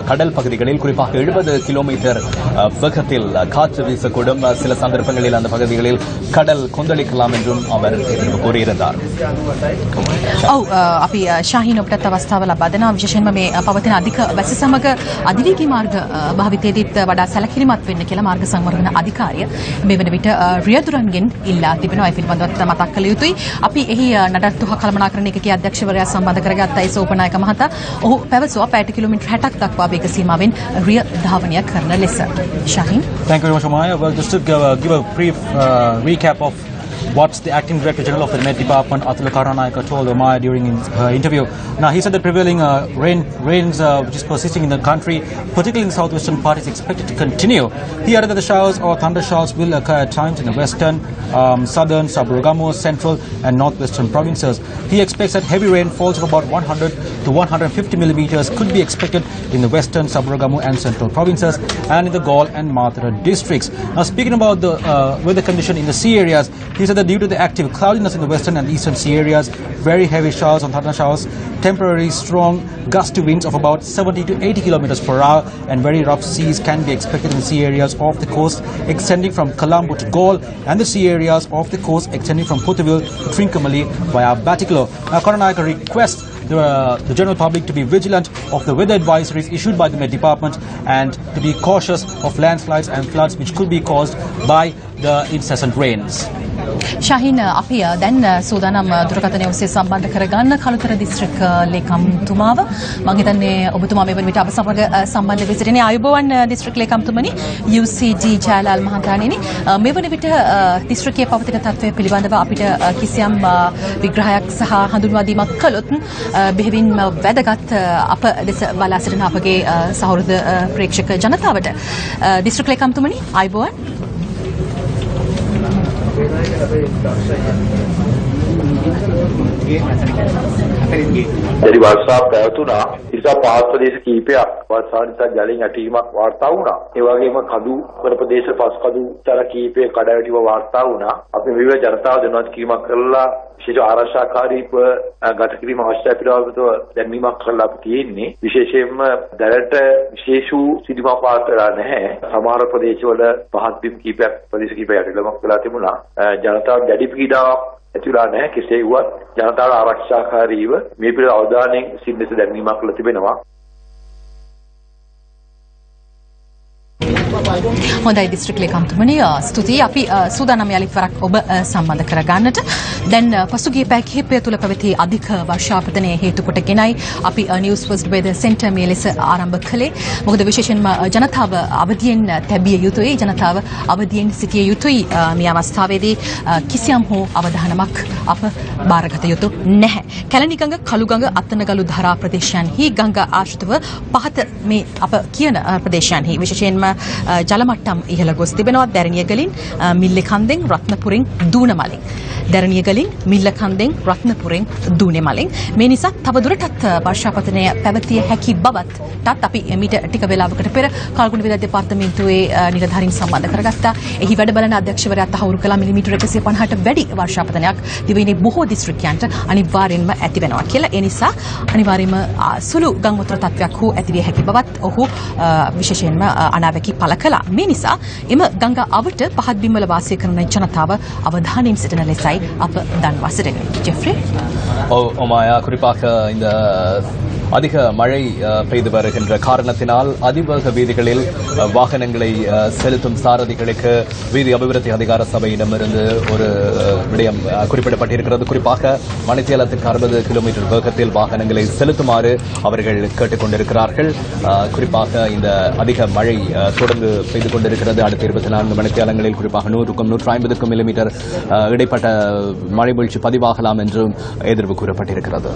கடல் பகுதிகளில் குறிப்பாக 70 கிலோமீட்டர் வேகத்தில் காற்று வீசக்கூடும். சில சந்தர்ப்பங்களில் அந்த பகுதிகளில் கடல் கொந்தளிக்கலாம் என்றும் அவர் கூறியிருந்தார். අපි ශාහින් ඔබටත් අවස්ථාව ලබා දෙනවා විශේෂයෙන්ම මේ පවතින අධික වැසි සමග අධිවේගී මාර්ග භාවිතයේදීත් වඩා සැලකිලිමත් වෙන්න කියලා මාර්ග සංවර්ධන අධිකාරිය මේ වන විට රියදුරන්ගෙන් ඉල්ලා තිබෙනවා. ඒ පිළිබඳව මතක් කළ යුතුයි. අපි එහි නඩත්තු හා කළමනාකරණ ඒකකයේ අධ්‍යක්ෂවරයා සම්බන්ධ කරගත්තා. ඒ සෝපනායක මහතා ඔහු පැවසුවා පැයට කිලෝමීටර් 60ක් දක්වා වේග සීමාවෙන් රිය ධාවනය කරන ලෙස. ශාහින්. Thank you very much, Amaya. Well, just to give a brief recap of what the Acting Director General of the Met Department, Atul Karanayaka, told Omaya during her interview. Now, he said that prevailing rains which is persisting in the country, particularly in the southwestern part, is expected to continue. He added that the showers or thunder showers will occur at times in the western, southern, Sabaragamu, central and northwestern provinces. He expects that heavy rainfalls of about 100 to 150 millimeters could be expected in the western, Sabaragamu and central provinces and in the Gaul and Mathura districts. Now, speaking about the weather condition in the sea areas, he said that due to the active cloudiness in the western and eastern sea areas, very heavy showers and thunder showers, temporary strong gusty winds of about 70 to 80 kilometers per hour and very rough seas can be expected in the sea areas of the coast extending from Colombo to Gaul and the sea areas of the coast extending from Puttaville to Trincomalee via Batticaloa. Now, Karanayaka requests the general public to be vigilant of the weather advisories issued by the Met Department and to be cautious of landslides and floods which could be caused by the incessant rains. ශාහින් අපි දැන් සූදානම් දුරකථනය ඔස්සේ සම්බන්ධ කරගන්න Kalutara district ලේකම්තුමාව මම හිතන්නේ ඔබතුමා මේ වන විට අප සමග සම්බන්ධ වෙ සිටිනේ ආයුබෝවන් දිස්ත්‍රික් ලේකම්තුමනි UCD ජයලාල් මහතාණෙනි මේ වන විට දිස්ත්‍රික්කයේ පවතින තත්ත්වය පිළිබඳව අපිට කිසියම් විග්‍රහයක් සහ හඳුන්වා දීමක් කළොත් බෙහෙවින්ම වැදගත් අප දෙස බලා සිටින අපගේ සහෘද ප්‍රේක්ෂක ජනතාවට දිස්ත්‍රික් ලේකම්තුමනි ආයුබෝවන් jadi වර්ෂාව පැවතුණා. ඉතින් පහත් ප්‍රදේශ කීපයක් වර්ෂාව නිසා ජලයෙන් ඇටීමක් වාර්තා වුණා. ඒ වගේම කඳු වන ප්‍රදේශ පස් කඳු තර කීපයක කඩවැටීම වාර්තා වුණා. අපි විවිධ ජනතාව දැනුවත් කිරීමක් කරලා විශේෂ ආරක්ෂාකාරීව ගත කිරීම අවශ්‍යයි පිළිබඳව දැන්වීමක් කරලා අපි තියෙන්නේ. විශේෂයෙන්ම දැනට විශේෂ සිදුවීමක් වාර්තා නැහැ. සමහර ප්‍රදේශවල පහත් බිම් කීපයක් ප්‍රදේශ කීපයක් ඉලමක් වෙලා තිබුණා. ජනතාව දැඩි පීඩාවක් ඇතිවලා නැහැ. කෙසේ වුවත් ජනතාව ආරක්ෂාකාරීව මේ පිළිබඳව අවධානයෙන් සිටින දැන්වීමක් කළ තිබෙනවා. හොඳයි දිස්ත්‍රික් ලේකම්තුමනි ස්තුතියි අපි සූදානම් යලිත් වරක් ඔබ සම්බන්ධ කරගන්නට දැන් පසුගිය පැය කිහිපය තුළ පැවති අධික වර්ෂාපතනය හේතු කොටගෙනයි අපි නිවුස් ෆර්ස්ට් වෙදර් සෙන්ටර් මේ ලෙස ආරම්භ කළේ මොකද විශේෂයෙන්ම ජනතාව අවදියෙන් තැබිය යුතුයි ජනතාව අවදියෙන් සිටිය යුතුයි මේ අවස්ථාවේදී කිසියම් හෝ අවධානමක් අප බාරගත යුතු නැහැ කැලණිගඟ කළුගඟ අත්තනගලු ධාරා ප්‍රදේශයන්හි ගංගා ආශ්‍රිතව පහත මේ අප කියන ප්‍රදේශයන්හි විශේෂයෙන්ම ජල මට්ටම් ඉහළ ගොස් තිබෙනවා. දැරණියගලින් මිල්ලේ කන්දෙන් රත්නපුරෙන් දූනමලින්. දැරණියගලින් මිල්ල කන්දෙන් රත්නපුරෙන් දූනමලින්. මේ නිසා තව දුරටත් වර්ෂාපතනය පැවතිය හැකි බවත්ත් අපි මීට ටික වේලාවකට පෙර කල්ගුණ විද්‍යා දෙපාර්තමේන්තුවේ නිලධාරීන් සම්බන්ධ කරගත්තා. එහි වැඩ බලන අධ්‍යක්ෂවරයා තහවුරු කළා මිලිමීටර 150ට වැඩි වර්ෂාපතනයක් දිවයිනේ බොහෝ දිස්ත්‍රික්කයන්ට අනිවාර්යෙන්ම ඇති වෙනවා කියලා. ඒ නිසා අනිවාර්යයෙන්ම සුළු ගංවතුර තත්ත්වයක් හෝ ඇති විය හැකි බවත් ඔහු විශේෂයෙන්ම අනාවැකි පළ කළා. මේ නිසා එම ගංගා අවට පහත් බිම්වල වාසය කරන ජනතාව අවධානයෙන් සිටින ලෙසයි අප දන්වා සිටින්නේ. ஜெஃப்ரி ஒமாயா குறிப்பாக இந்த அதிக மழை பெய்து வருகின்ற காரணத்தினால் அதிவேக வீதிகளில் வாகனங்களை செலுத்தும் சாரதிகளுக்கு வீதி அபிவிருத்தி அதிகார சபையிடமிருந்து ஒரு விடயம் குறிப்பிடப்பட்டிருக்கிறது. குறிப்பாக மணித்தியாலத்துக்கு 60 கிலோமீட்டர் வேகத்தில் வாகனங்களை செலுத்துமாறு அவர்கள் கேட்டுக் கொண்டிருக்கிறார்கள். குறிப்பாக இந்த அதிக மழை தொடர்ந்து பெய்து கொண்டிருக்கிறது. அடுத்த 24 மணித்தியாலங்களில் குறிப்பாக 100க்கும் 150க்கும் மில்லிமீட்டர் இடைப்பட்ட மழை வீழ்ச்சி பதிவாகலாம் என்றும் எதிர்வு கூறப்பட்டிருக்கிறது.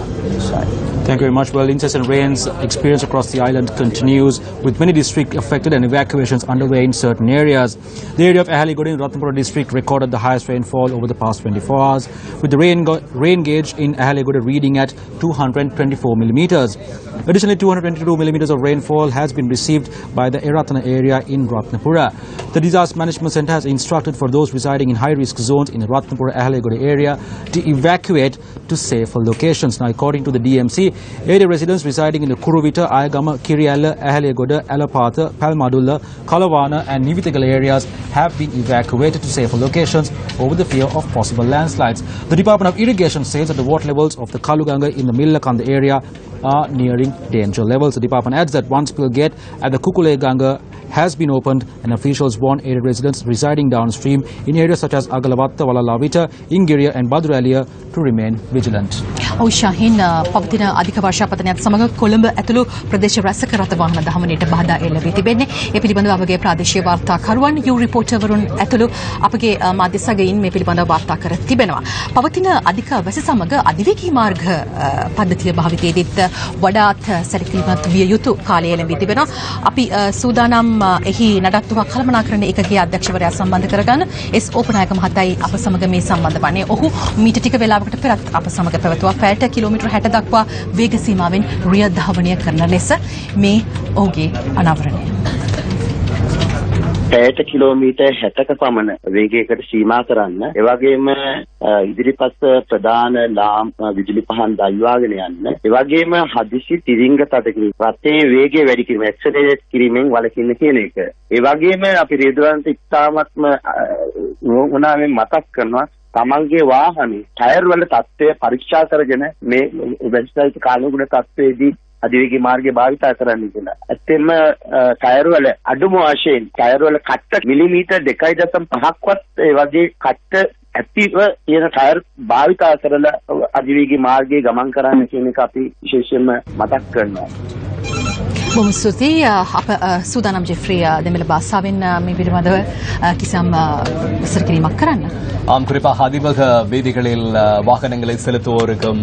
Thank you very much. Well, incessant rains experienced across the island continues, with many districts affected and evacuations underway in certain areas. The area of Ahaligoda in Ratnapura district recorded the highest rainfall over the past 24 hours, with the rain gauge in Ahaligoda reading at 224 millimeters. Additionally, 222 millimeters of rainfall has been received by the Eratana area in Ratnapura. The Disaster Management Centre has instructed for those residing in high-risk zones in the Ratnapura-Ahaligoda area to evacuate to safer locations. Now, according to the DMC, area residents residing in the Kuruvita, Ayagama, Kiriyalla, Ahaligoda, Alapatha, Palmadulla, Kalawana and Nivitagala areas have been evacuated to safer locations over the fear of possible landslides. The Department of Irrigation says that the water levels of the Kaluganga in the Millakanda area are nearing danger levels. The department adds that one spill gate at the Kukule Ganga has been opened and officials warn area residents residing downstream in areas such as Agalavatta, Valalavita, Ingiria and Baduralia to remain vigilant. ෂාහින් පවතින අධික වර්ෂාපතනයත් සමග කොළඹ ඇතුළු ප්‍රදේශ රැසක රථ වාහන දහමනයට බාධා එල්ල වී තිබෙන්නේ. ඒ පිළිබඳව අපගේ ප්‍රාදේශීය වාර්තාකරුවන් යූ රිපෝටර්වරුන් ඇතුළු අපගේ මාධ්‍ය සගයින් මේ පිළිබඳව වාර්තා කර තිබෙනවා. පවතින අධික වැස සමග අධිවේගී මාර්ග පද්ධතිය භාවිතයේදීත් වඩාත් සැලකිලිමත් විය යුතු කාලය එළඹී තිබෙනවා. අපි සූදානම් එහි නඩත්තුවක් කළමනාකරන එකගේ අධ්‍යක්ෂවරයා සම්බන්ධ කරගන්න එස් ඕපනායක මහතායි අප සමග මේ සම්බන්ධ වන්නේ. ඔහු මීට ටික වේලාවකට පෙරත් අප සමග පැවතුවා. පැයට කිලෝමීටර් 60 දක්වා වේග සීමාවෙන් රිය ධාවනය කරන ලෙස මේ ඔහුගේ අනාවරණය. පැයට කිලෝමීටර් 60ක පමණ වේගයකට සීමා කරන්න, ඒ වගේම ඉදිරිපස ප්‍රධාන විදුලි පහන් දල්වාගෙන යන්න, ඒ වගේම හදිසි තිරිංග තදකිරීම, රථයේ වේගය වැඩි කිරීම, ඇක්සලරේට් කිරීමෙන් වළකින්න කියන එක. ඒ වගේම අපි රේදුරන්ට ඉතාමත්ම උනාවෙන් මතක් කරනවා තමන්ගේ වාහනේ ටයර් වල තත්ත්වය පරීක්ෂා කරගෙන මේ වෙබ්සයිට් කාලුගුණ තත්ත්වයේදී අධිවේගී මාර්ගය භාවිතා කරන්න කියලා. ඇත්තෙන්ම ටයර් වල අඩුම වශයෙන් ටයර් වල කට්ට මිලිමීටර් 2.5ක්වත් ඒ වගේ කට්ට ඇතිව තියෙන ටයර් භාවිතා කරලා අධිවේගී මාර්ගයේ ගමන් කරන්න කියන එක අපි විශේෂයෙන්ම මතක් කරනවා. බොහොම ස්තුතියි. අප සූදානම් ජෙෆ්රි දෙමළ භාෂාවෙන් මේ පිළිබඳව කිසියම් විස්තර කිරීමක් කරන්න. ஆம், குறிப்பாக அதிவேக வீதிகளில் வாகனங்களை செலுத்துவோருக்கும்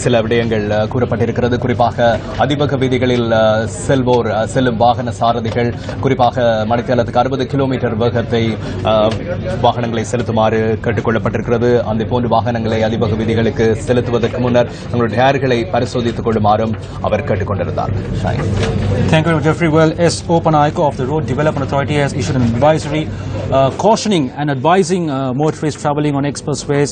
சில விடயங்கள் கூறப்பட்டிருக்கிறது. குறிப்பாக அதிவேக வீதிகளில் செல்லும் வாகன சாரதிகள் குறிப்பாக மணித்தியாலத்துக்கு 60 கிலோமீட்டர் வேகத்தை வாகனங்களை செலுத்துமாறு கேட்டுக் கொள்ளப்பட்டிருக்கிறது. அந்த போன்ற வாகனங்களை அதிவேக வீதிகளுக்கு செலுத்துவதற்கு முன்னர் தங்களுடைய டயர்களை பரிசோதித்துக் கொள்ளுமாறும் அவர் கேட்டுக் கொண்டிருந்தார். Thank you, Jeffrey. Well, S. Opanaiko of the Road Development Authority has issued an advisory cautioning and advising motorists travelling on expressways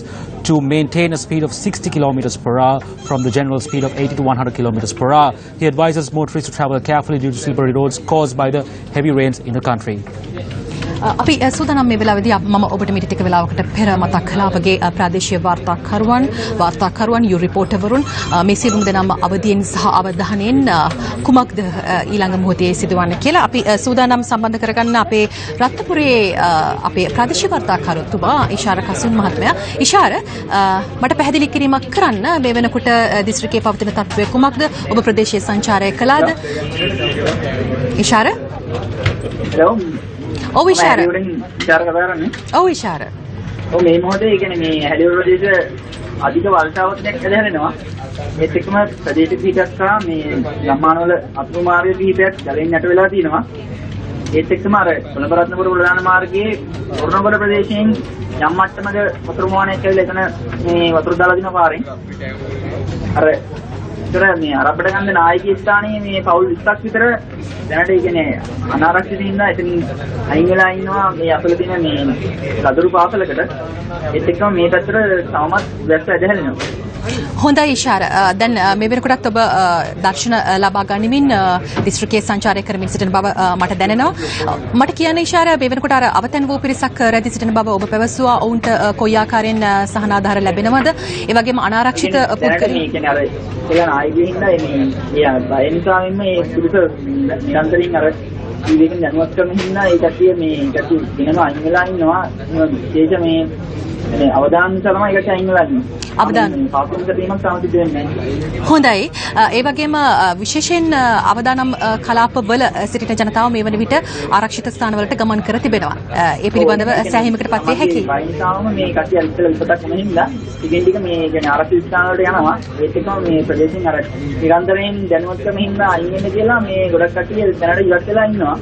to maintain a speed of 60 kilometers per hour from the general speed of 80 to 100 kilometers per hour. He advises motorists to travel carefully due to slippery roads caused by the heavy rains in the country. අපි සූදානම් මේ වෙලාවේදී මම ඔබට මීට ටික වෙලාවකට පෙර මතක් කළා අපගේ ප්‍රාදේශීය වාර්තාකරුවන් යු රිපෝටර්වරුන් මේ සියලුම දෙනාම අවදියෙන් සහ අවධානයෙන් කුමක්ද ඊළඟ මොහොතේ සිදුවන්නේ කියලා අපි සූදානම් සම්බන්ධ කරගන්න අපේ රත්නපුරේ අපේ ප්‍රාදේශීය වාර්තාකරුතුමා ඉෂාර කසුන් මහත්මයා. ඉෂාර මට පැහැදිලි කිරීමක් කරන්න මේ වෙනකොට දිස්ත්‍රික්කයේ පවතින තත්ත්වය කුමක්ද? ඔබ ප්‍රදේශීය සංචාරය කළාද? ඉෂාර ඔව් ඉෂාර. ඔව් ඉෂාර. ඔව් මේ මොහොතේ කියන්නේ මේ හැලියුර ප්‍රදේශ අධික වර්ෂාවතනයක් ඇදහැරෙනවා. ඒත් එක්කම ප්‍රදේශ කිහිපයක් සහ මේ ගම්මානවල අතුරු මාර්ග කිහිපයක් ජලයෙන් යට වෙලා තියෙනවා. ඒත් එක්කම අර කොළඹ රත්නපුර ප්‍රධාන මාර්ගයේ වරුණගොඩ ප්‍රදේශයෙන් යම් මට්ටමක වතුර මොහොනයක් කියලා එතන මේ වතුර දාලා දින පාරෙන් අර ඉතර මේ අරබඩ ගන්න නායකී ස්ථානයේ මේ පවුල් 20ක් විතර දැනට ඒ කියන්නේ අනාරක්ෂිත ඉන්න එතනින් අයින් වෙලා ඉන්නවා මේ අසල තියෙන මේ ලදරු පාසලකට ඒත් එක්කම මේ පැත්තට තවමත් වැස්ස ඇදහැලෙනවා. හොඳයි ඉෂාර. දැන් මේ වෙනකොටත් ඔබ දර්ශන ලබා ගනිමින් දිස්ත්‍රික්කයේ සංචාරය කරමින් සිටින බව මට දැනෙනවා. මට කියන්න ඉෂාර මේ වෙනකොට අර අවතැන් වූ පිරිසක් රැඳී සිටින බව ඔබ පැවසුවා. ඔවුන්ට කොයි ආකාරයෙන් සහනාධාර ලැබෙනවද? ඒ වගේම අනාරක්ෂිත පුද්ගලයන් කියන්නේ අර ඒ නායකයෝ හින්දා මේ බය නිසාම මේ පිරිස නිරන්තරයෙන් අර ජීවිතෙන් දැනුවත් කරන හින්දා ඒ කට්ටිය මේ කට්ටිය වෙනම අයින් වෙලා ඉන්නවා. විශේෂ මේ අවදානම් තමයි ඒකට අයින් වෙලා ඉන්නේ. අවදානම් පාපුන්ට වීමක් සමසිද්ධ වෙන්නේ නැහැ. හොඳයි. ඒ වගේම විශේෂයෙන් අවදානම් කලාපවල සිටින ජනතාව මේ වන විට ආරක්ෂිත ස්ථානවලට ගමන් කර තිබෙනවා. ඒ පිළිබඳව සෑහීමකට පත් වේ හැකියි. වයින්සාවම මේ කට්ටිය අල්පතල ඉපතක් වෙන හින්දා ටිකෙන් ටික මේ කියන්නේ ආරක්ෂිත ස්ථානවලට යනවා. ඒත් එක්කම මේ ප්‍රදේශයෙන් අර නිරන්තරයෙන් දැනුවත් කරන හින්දා අයින් වෙන්න කියලා මේ ගොඩක් කට්ටිය දැනට ඉවත් වෙලා ඉන්නවා.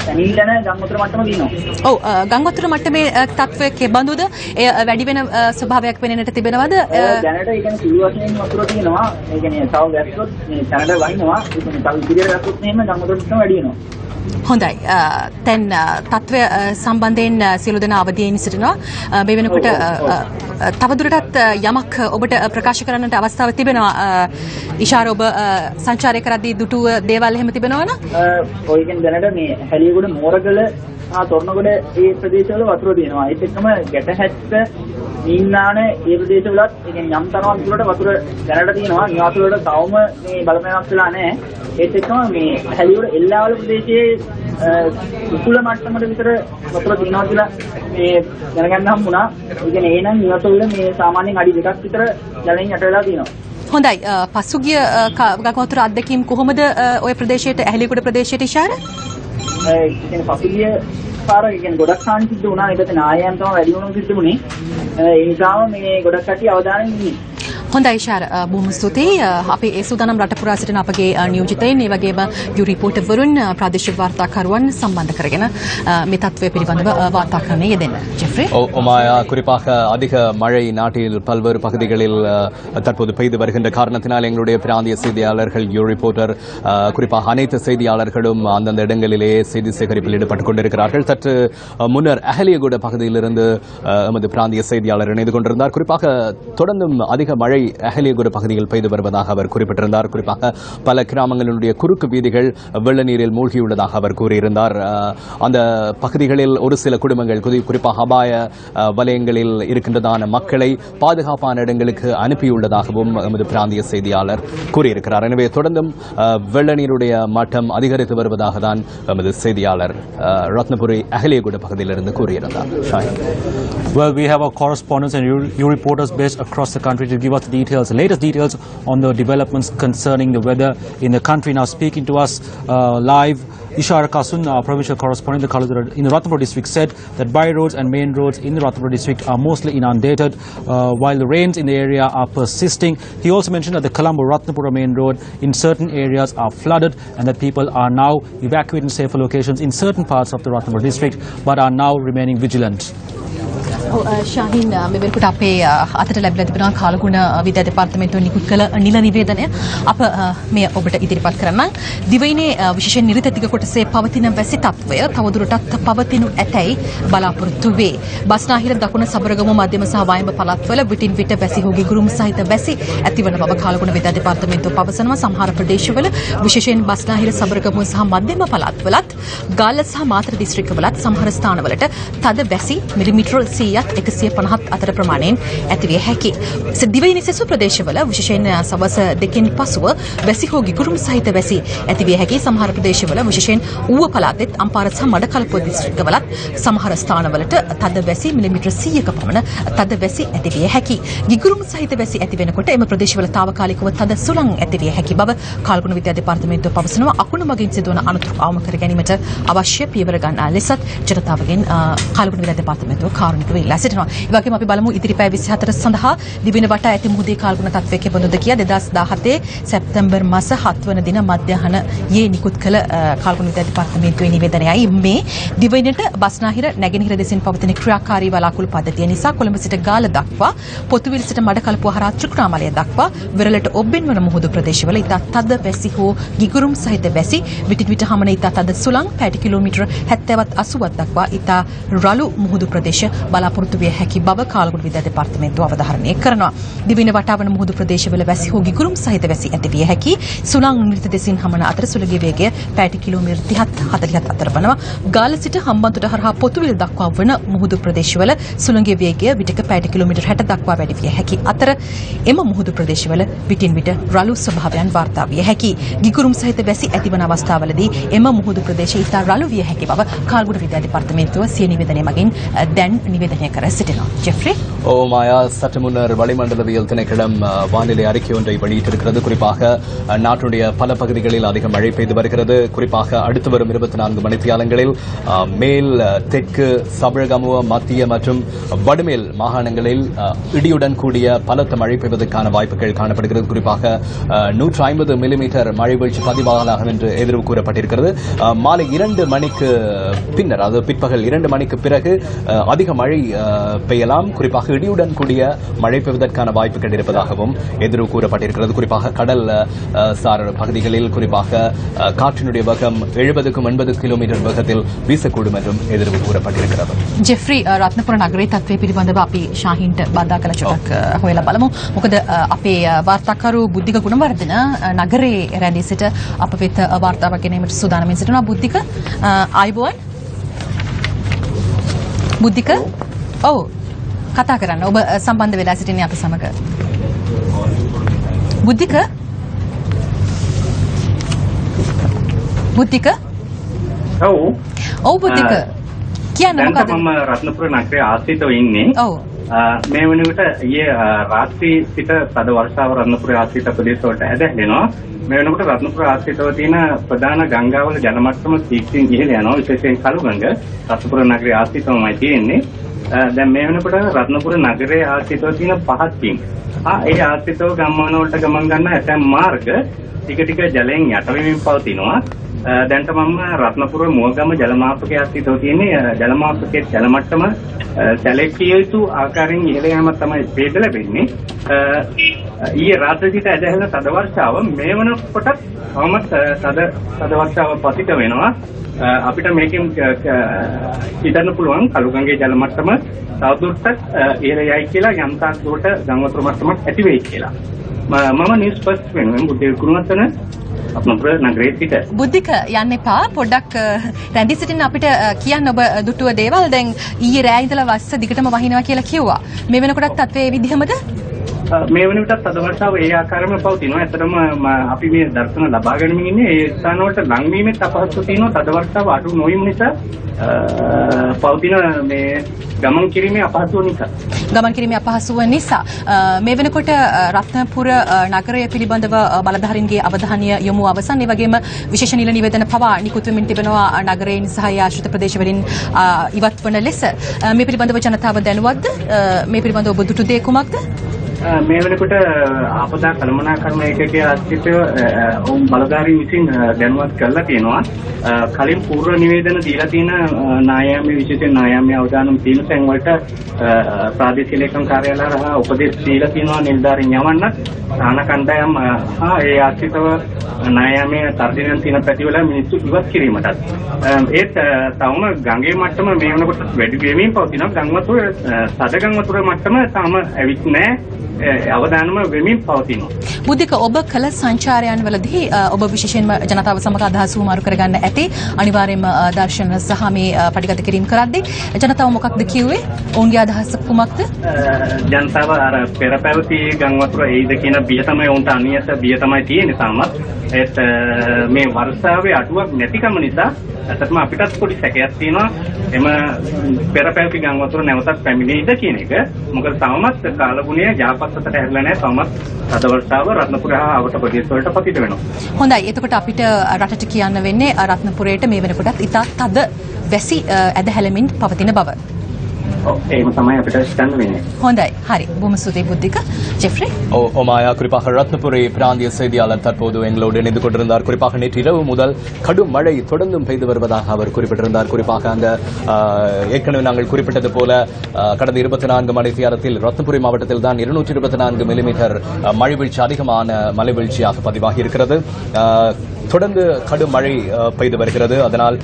තනියටම ගංගොතර මට්ටම දිනනවා. ඔව් ගංගොතර මට්ටමේ තත්ත්වය කෙබඳුද? එය වැඩි වෙන ස්වභාවයක් වෙනෙන්නට තිබෙනවද? දැනට ඒ කියන්නේ සිළු වශයෙන් වතුර තියෙනවා. ඒ කියන්නේ තව වැස්සොත් මේ තැනට වහිනවා. ඒ කියන්නේ තව ඉදිරියට වැස්සොත් එහෙම ගංගොතර මට්ටම වැඩි වෙනවා. හොඳයි. දැන් තත්ත්වය සම්බන්ධයෙන් සියලු දෙනා අවදියෙන් සිටිනවා. මේ වෙනකොට තවදුරටත් යමක් ඔබට ප්‍රකාශ කරන්නට අවස්ථාවක් තිබෙනවා. ඉෂාර ඔබ සංචාරය කරද්දී දුටුව දේවල් එහෙම තිබෙනවද? ඔය කියන්නේ දැනට මේ හැලියගොඩ මෝරගල තොරණගොඩ ඒ ප්‍රදේශවල වතුර තියෙනවා. ඒත් එක්කම ගැටහැත්ත නින්නාන ඒ ප්‍රදේශවලත් ඒ කියන්නේ යම් තරමක් දුරට වතුර දැනට තියෙනවා. නිවාස වලට තවම මේ බලපෑමක් වෙලා නැහැ. ඒත් එක්කම මේ හැලියගොඩ එල්ලාවල ප්‍රදේශයේ උකුල මට්ටමට විතර වතුර තියෙනවා කියලා මේ දැනගන්න හම්බුණා. ඒ කියන්නේ එහෙනම් නිවාස වල මේ සාමාන්‍යයෙන් අඩි 2ක් විතර ජලයෙන් යට වෙලා තියෙනවා. හොඳයි. පසුගිය ගංගාවතුර අත්දැකීම් කොහොමද ඔය ප්‍රදේශයට ඇහැලියගොඩ ප්‍රදේශයට ඉෂාර? ඒ කියන්නේ පසුගිය පාර කියන්නේ ගොඩක් හානි සිද්ධ වුණා. ඒකට නායයන් තමයි වැඩි වුණු සිද්ධ වුණේ. ඒ නිසාම මේ ගොඩක් කට්ටිය අවධානයෙන් ඉන්නේ. හොඳයි ඉෂාර. බොහොම ස්තුතියි. අපි ඒ සූදානම් රට පුරා සිටින අපගේ නියෝජිතයින් ඒ වගේම යු රිපෝටර්වරුන් ප්‍රාදේශීය වාර්තාකරුවන් සම්බන්ධ කරගෙන මේ තත්ත්වය පිළිබඳව වාර්තාකරණය යෙදෙන්න. ஜெஃப்ரி. ஒமாயா குறிப்பாக அதிக மழை நாட்டில் பல்வேறு பகுதிகளில் தற்போது பெய்து வருகின்ற காரணத்தினால் எங்களுடைய பிராந்திய செய்தியாளர்கள் யூ ரிப்போர்ட்டர் குறிப்பாக அனைத்து செய்தியாளர்களும் அந்தந்த இடங்களிலே செய்தி சேகரிப்பில் ஈடுபட்டுக் கொண்டிருக்கிறார்கள். சற்று முன்னர் அஹலியகுட பகுதியிலிருந்து எமது பிராந்திய செய்தியாளர் இணைந்து கொண்டிருந்தார். குறிப்பாக தொடர்ந்தும் அதிக மழை அஹலியகுட பகுதியில் பெய்து வருவதாக அவர் குறிப்பிட்டிருந்தார். குறிப்பாக பல கிராமங்களுடைய குறுக்கு வீதிகள் வெள்ள நீரில் மூழ்கியுள்ளதாக அவர் கூறியிருந்தார். அந்த பகுதிகளில் ஒரு சில குடும்பங்கள் குறிப்பாக அபாய வலயங்களில் இருக்கின்றதான மக்களை பாதுகாப்பான இடங்களுக்கு அனுப்பியுள்ளதாகவும் எமது பிராந்திய செய்தியாளர் கூறியிருக்கிறார். எனவே தொடர்ந்தும் வெள்ள நீருடைய மட்டம் அதிகரித்து வருவதாக தான் எமது செய்தியாளர் ரத்னபுரி அஹலியகுட பகுதியிலிருந்து கூறியிருந்தார். Well, we have our correspondents and you reporters based across the country to give us the details, the latest details on the developments concerning the weather in the country. Now speaking to us live, Ishara Kasun, our provincial correspondent in the Ratnapur district, said that by roads and main roads in the Ratnapur district are mostly inundated while the rains in the area are persisting. He also mentioned that the Colombo-Ratnapura main road in certain areas are flooded and that people are now evacuated in safer locations in certain parts of the Ratnapur district but are now remaining vigilant. ශාහින් මේ වෙනකොට අපේ අතට ලැබිලා තිබෙනවා කාලගුණ විද්‍යා දෙපාර්තමේන්තුව නිකුත් කළ නිල නිවේදනය අප මේ ඔබට ඉදිරිපත් කරන්නම්. දිවයිනේ විශේෂයෙන් නිරිත දිග කොටසේ පවතින වැසි තත්ත්වය තවදුරටත් පවතිනු ඇතැයි බලාපොරොත්තු වේ. බස්නාහිර දකුණ සබරගමු මධ්‍යම සහ වයඹ පළාත්වල විටින් විට වැසි හොගේ ගුරුම් සහිත වැසි ඇතිවන බව කාලගුණ විද්‍යා දෙපාර්තමේන්තුව පවසනවා. සමහර ප්‍රදේශවල විශේෂයෙන් බස්නාහිර සබරගමු සහ මධ්‍යම පළාත්වලත් ගාල්ල සහ මාතර දිස්ත්‍රික්කවලත් සමහර ස්ථානවලට තද වැසි මිලිමීටර 150 අතර ප්‍රමාණයෙන් ඇතිවිය හැකි. දිවයිනේ සෙසු ප්‍රදේශවල විශේෂයෙන් සවස් දෙකෙන් පසුව වැසි හෝ ගිගුරුම් සහිත වැසි ඇතිවිය හැකි. සමහර ප්‍රදේශවල විශේෂයෙන් ඌව පළාතෙත් අම්පාර සහ මඩකලපුව දිස්ත්‍රික්කවලත් සමහර ස්ථානවලට තද වැසි මිලිමීටර 100ක පමණ තද වැසි ඇතිවිය හැකි. ගිගුරුම් සහිත වැසි ඇති වෙනකොට එම ප්‍රදේශවල తాවකාලිකව තද සුළං ඇතිවිය හැකි බව කාලගුණ විද්‍යා දෙපාර්තමේන්තුව පවසනවා. අකුණු මගින් සිදුවන අනතුරු අවම කර ගැනීමට අවශ්‍ය පියවර ගන්නා ලෙසත් ජනතාවගෙන් කාලගුණ විද්‍යා දෙපාර්තමේන්තුව කාරුණික වේ. වෙලා සිටිනවා. ඒ වගේම අපි බලමු ඉදිරි පැය 24 සඳහා දිවෙන වටා ඇති මුහුදේ කාල්ගුණ තත්ත්වය කෙබඳුද කියා 2017 සැප්තැම්බර් මාස 7 වන දින මධ්‍යහ්නයේ නිකුත් කළ කාල්ගුණ විද්‍යා දෙපාර්තමේන්තුවේ නිවේදනයයි මේ දිවයිනට බස්නාහිර නැගෙනහිර දෙසින් පවතින ක්‍රියාකාරී වලාකුළු පද්ධතිය නිසා කොළඹ සිට ගාල දක්වා පොතුවිල් සිට මඩකලපුව හරහා ත්‍රිකුණාමලය දක්වා වෙරළට ඔබ්බෙන් වන මුහුදු ප්‍රදේශවල ඉතා තද වැසි හෝ ගිගුරුම් සහිත වැසි විටින් විට හමන ඉතා තද සුළං පැයට කිලෝමීටර 70-80ක් දක්වා ඉතා රළු මුහුදු ප්‍රදේශ බලාපොරොත්තු විය හැකි බව කාල්ගුණ විද්‍යා දෙපාර්තමේන්තුව අවධාරණය කරනවා. දිවින වටාවන මුහුදු ප්‍රදේශවල වැසි හෝ ගිගුරුම් සහිත වැසි ඇති විය හැකි සුළං නිරිත දෙසින් හමන අතර සුළඟේ වේගය පැයට කිලෝමීටර 30-40ක් අතර වනවා. ගාල සිට හම්බන්තොට හරහා පොතුවිල් දක්වා වන මුහුදු ප්‍රදේශවල සුළඟේ වේගය විටක පැයට කිලෝමීටර 60 දක්වා වැඩි විය හැකි අතර එම මුහුදු ප්‍රදේශවල විටින් විට රළු ස්වභාවයන් වාර්තා විය හැකි. ගිගුරුම් සහිත වැසි ඇතිවන අවස්ථාවලදී එම මුහුදු ප්‍රදේශය ඉතා රළු විය හැකි බව කාල්ගුණ විද්‍යා දෙපාර්තමේන්තුව සිය නිවේදනය මගින් දැන් නිවේදනය කර සිටිනවා. ஜெஃப்ரி மாயா சற்று முன்னர் வளிமண்டலவியல் திணைக்களம் வானிலை அறிக்கை ஒன்றை வெளியிட்டிருக்கிறது. குறிப்பாக நாட்டுடைய பல பகுதிகளில் அதிக மழை பெய்து வருகிறது. குறிப்பாக அடுத்து வரும் 24 மணித்தியாலங்களில் மேல் தெற்கு சபழகமுவ மத்திய மற்றும் வடமேல் மாகாணங்களில் இடியுடன் கூடிய பலத்த மழை பெய்வதற்கான வாய்ப்புகள் காணப்படுகிறது. குறிப்பாக 150 மில்லிமீட்டர் மழை வீழ்ச்சி பதிவாகலாம் என்று எதிர்வு கூறப்பட்டிருக்கிறது. மாலை 2 மணிக்கு பின்னர் அதாவது பிற்பகல் 2 மணிக்கு பிறகு அதிக மழை பெய்யலாம். குறிப்பாக இடியுடன் கூடிய மழை பெய்வதற்கான வாய்ப்புகள் இருப்பதாகவும் எதிர்வு கூறப்பட்டிருக்கிறது. குறிப்பாக கடல் சார் பகுதிகளில் குறிப்பாக காற்றினுடைய வேகம் 70-80 கிலோமீட்டர் வேகத்தில் வீசக்கூடும் என்றும் எதிர்வு கூறப்பட்டிருக்கிறது. ජෙෆ්රි රත්නපුර නගරයේ තත්ත්වය පිළිබඳව අපි ශාහින්ට බාධා කළ චොටක් හොයලා බලමු. මොකද අපේ වාර්තාකරු බුද්ධික ගුණවර්ධන නගරයේ රැඳී සිට අප වෙත වාර්තාවක් ගෙනීමට සූදානම්ව සිටිනවා. බුද්ධික ආයුබෝවන්. බුද්ධික ඔව් කතා කරන්න. ඔබ සම්බන්ධ වෙලා සිටින්නේ අප සමග. බුද්ධික ඔව් බුද්ධික කියන්න මොකද? මම රත්නපුර නගරයේ ආශ්‍රිතව ඉන්නේ. ඔව් මේ වන විට ඊයේ රාත්‍රී සිට තද වර්ෂාව රත්නපුර ආශ්‍රිත ප්‍රදේශවලට ඇදහිනවා. මේ වෙනකොට රත්නපුර ආශ්‍රිතව තියෙන ප්‍රධාන ගංගාවල ජල මට්ටම සීක්ෂින් ඉහළ යනවා. විශේෂයෙන් කළුගඟ රත්නපුර නගරයේ ආශ්‍රිතවමයි තියෙන්නේ. දැන් මේ වෙනකොට රත්නපුර නගරයේ ආශ්‍රිතව තියෙන පහත් පින්. ඒ ආශ්‍රිතව ගම්මාන වලට ගමන් ගන්න ඇතැම් මාර්ග ටික ටික ජලයෙන් යට වෙමින් පවතිනවා. දැන්ට මම රත්නපුර මුවගම ජලමාපකයේ ආශ්‍රිතව තියෙන්නේ ජලමාපකයේ ජල මට්ටම සැලකිය යුතු ආකාරයෙන් ඉහළ යාමක් තමයි වේද ලැබෙන්නේ. ඊයේ රාත්‍රියේ සිට ඇදහින තද වර්ෂාව මේ වෙනකොට තවමත් තද වර්ෂාව පතිත වෙනවා. අපිට මේකෙන් හිතන්න පුළුවන් කළුගඟේ ජල මට්ටම තවදුරටත් ඉහළ යයි කියලා යම් තාක් දුරට ගංගා වතුර මට්ටමක් ඇති වෙයි කියලා. මම නිවුස් ෆස්ට් වෙනුවෙන් බුද්ධික ගුණවර්ධන අපනපුර නගරයේ සිට. බුද්ධික යන්න එපා. පොඩ්ඩක් රැඳී සිටින්න අපිට කියන්න ඔබ දුටුව දේවල්. දැන් ඊයේ රෑ ඉඳලා වස්ස දිගටම වහිනවා කියලා කිව්වා. මේ වෙනකොටත් තත්ත්වය ඒ විදිහමද? මේ වන විටත් තද වර්ෂාව ඒ ආකාරයෙන්ම පවතිනවා. ඇත්තටම අපි මේ දර්ශන ලබා ගනිමින් ඉන්නේ ඒ ස්ථාන වලට ලං වීමෙත් අපහසුතාව තියෙනවා. තද වර්ෂාව අඩු නොවීම නිසා පවතින මේ ගමන් කිරීමේ අපහසුව නිසා. ගමන් කිරීමේ අපහසුව නිසා මේ වෙනකොට රත්නපුර නගරය පිළිබඳව බලධාරීන්ගේ අවධානය යොමු අවසන්. ඒ වගේම විශේෂ නිල නිවේදන පවා නිකුත් වෙමින් තිබෙනවා නගරයෙන් සහ ආශ්‍රිත ප්‍රදේශ වලින් ඉවත් වන ලෙස. මේ පිළිබඳව ජනතාව දැනුවත්ද? මේ පිළිබඳව ඔබ දුටු දේ කුමක්ද? මේ වෙනකොට ආපදා කළමනාකරණ ඒකකයේ ආශ්‍රිතව බලධාරීන් විසින් දැනුවත් කරලා තියෙනවා. කලින් පූර්ව නිවේදන දීලා තියෙන නායාමයේ විශේෂයෙන් නායාමයේ අවදානම් තියෙන තැන් වලට ප්‍රාදේශීය ලේකම් කාර්යාලය හරහා උපදෙස් දීලා තියෙනවා නිලධාරීන් යවන්නත්. සාන කණ්ඩායම් ඒ ආශ්‍රිතව නායාමයේ තර්ජනයන් තියෙන පැතිවල මිනිස්සු ඉවත් කිරීමටත්. ඒත් තවම ගංගේ මට්ටම මේ වෙනකොට වැඩි වෙමින් පවතිනවා. ගංගා වතුර සද ගංගා වතුර මට්ටම තාම ඇවිත් නැහැ. අවදානම වෙමින් පවතිනවා. බුද්ධික ඔබ කළ සංචාරයන් වලදී ඔබ විශේෂයෙන්ම ජනතාව සමග අදහස් වමාරු කරගන්න ඇති. අනිවාර්යයෙන්ම දර්ශන සහ මේ පටිගත කිරීම කරද්දී ජනතාව මොකක්ද කිව්වේ? ඔවුන්ගේ අදහස කුමක්ද? ජනතාව අර පෙර පැවති ගං වතුර එයිද කියන බිය තමයි උන්ට අනියත බිය තමයි තියෙන්නේ තාමත්. ඒත් මේ වර්ෂාවේ අඩුවක් නැතිකම නිසා ඇත්තටම අපිටත් පොඩි සැකයක් තියෙනවා. එම පෙර පැවති ගං වතුර නැවතත් පැමිණෙයිද කියන එක. මොකද තාමත් කාලගුණය යහපත් අතට හැරිලා නැහැ. තාමත් තද වර්ෂාව රත්නපුර හා අවට ප්‍රදේශ වලට පතිත වෙනවා. හොඳයි. එතකොට අපිට රටට කියන්න වෙන්නේ රත්නපුරයට මේ වෙනකොටත් ඉතා තද වැසි ඇදහැලමින් පවතින බව. එහෙම තමයි අපිට හිතන්න වෙන්නේ. හොඳයි. හරි. බොහොම ස්තුතියි බුද්ධික. ஜெஃப்ரி. ஒமாயா குறிப்பாக ரத்னபுரி பிராந்திய செய்தியாளர் தற்போது எங்களோடு இணைந்து கொண்டிருந்தார். குறிப்பாக நேற்று இரவு முதல் கடும் மழை தொடர்ந்தும் பெய்து வருவதாக அவர் குறிப்பிட்டிருந்தார். குறிப்பாக அந்த ஏற்கனவே நாங்கள் குறிப்பிட்டது போல கடந்த 24 மணி நேரத்தில் ரத்னபுரி மாவட்டத்தில் தான் 224 மில்லிமீட்டர் மழை வீழ்ச்சி அதிகமான மழை வீழ்ச்சியாக பதிவாகி இருக்கிறது. தொடர்ந்து கடும் மழை பெய்து வருகிறது. அதனால்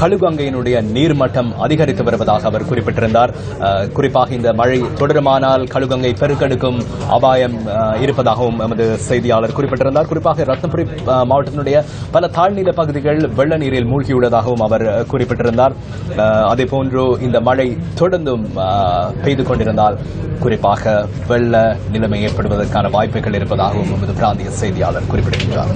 கழுகங்கையினுடைய நீர்மட்டம் அதிகரித்து வருவதாக அவர் குறிப்பிட்டிருந்தார். குறிப்பாக இந்த மழை தொடருமானால் கழுகங்கை பெருக்கெடுக்கும் அபாயம் இருப்பதாகவும் எமது செய்தியாளர் குறிப்பிட்டிருந்தார். குறிப்பாக ரத்னபுரி மாவட்டத்தினுடைய பல தாழ்நில பகுதிகள் வெள்ள நீரில் மூழ்கியுள்ளதாகவும் அவர் குறிப்பிட்டிருந்தார். அதேபோன்று இந்த மழை தொடர்ந்தும் பெய்து கொண்டிருந்தால் குறிப்பாக வெள்ள நிலைமை ஏற்படுவதற்கான வாய்ப்புகள் இருப்பதாகவும் எமது பிராந்திய செய்தியாளர் குறிப்பிட்டிருக்கிறார்.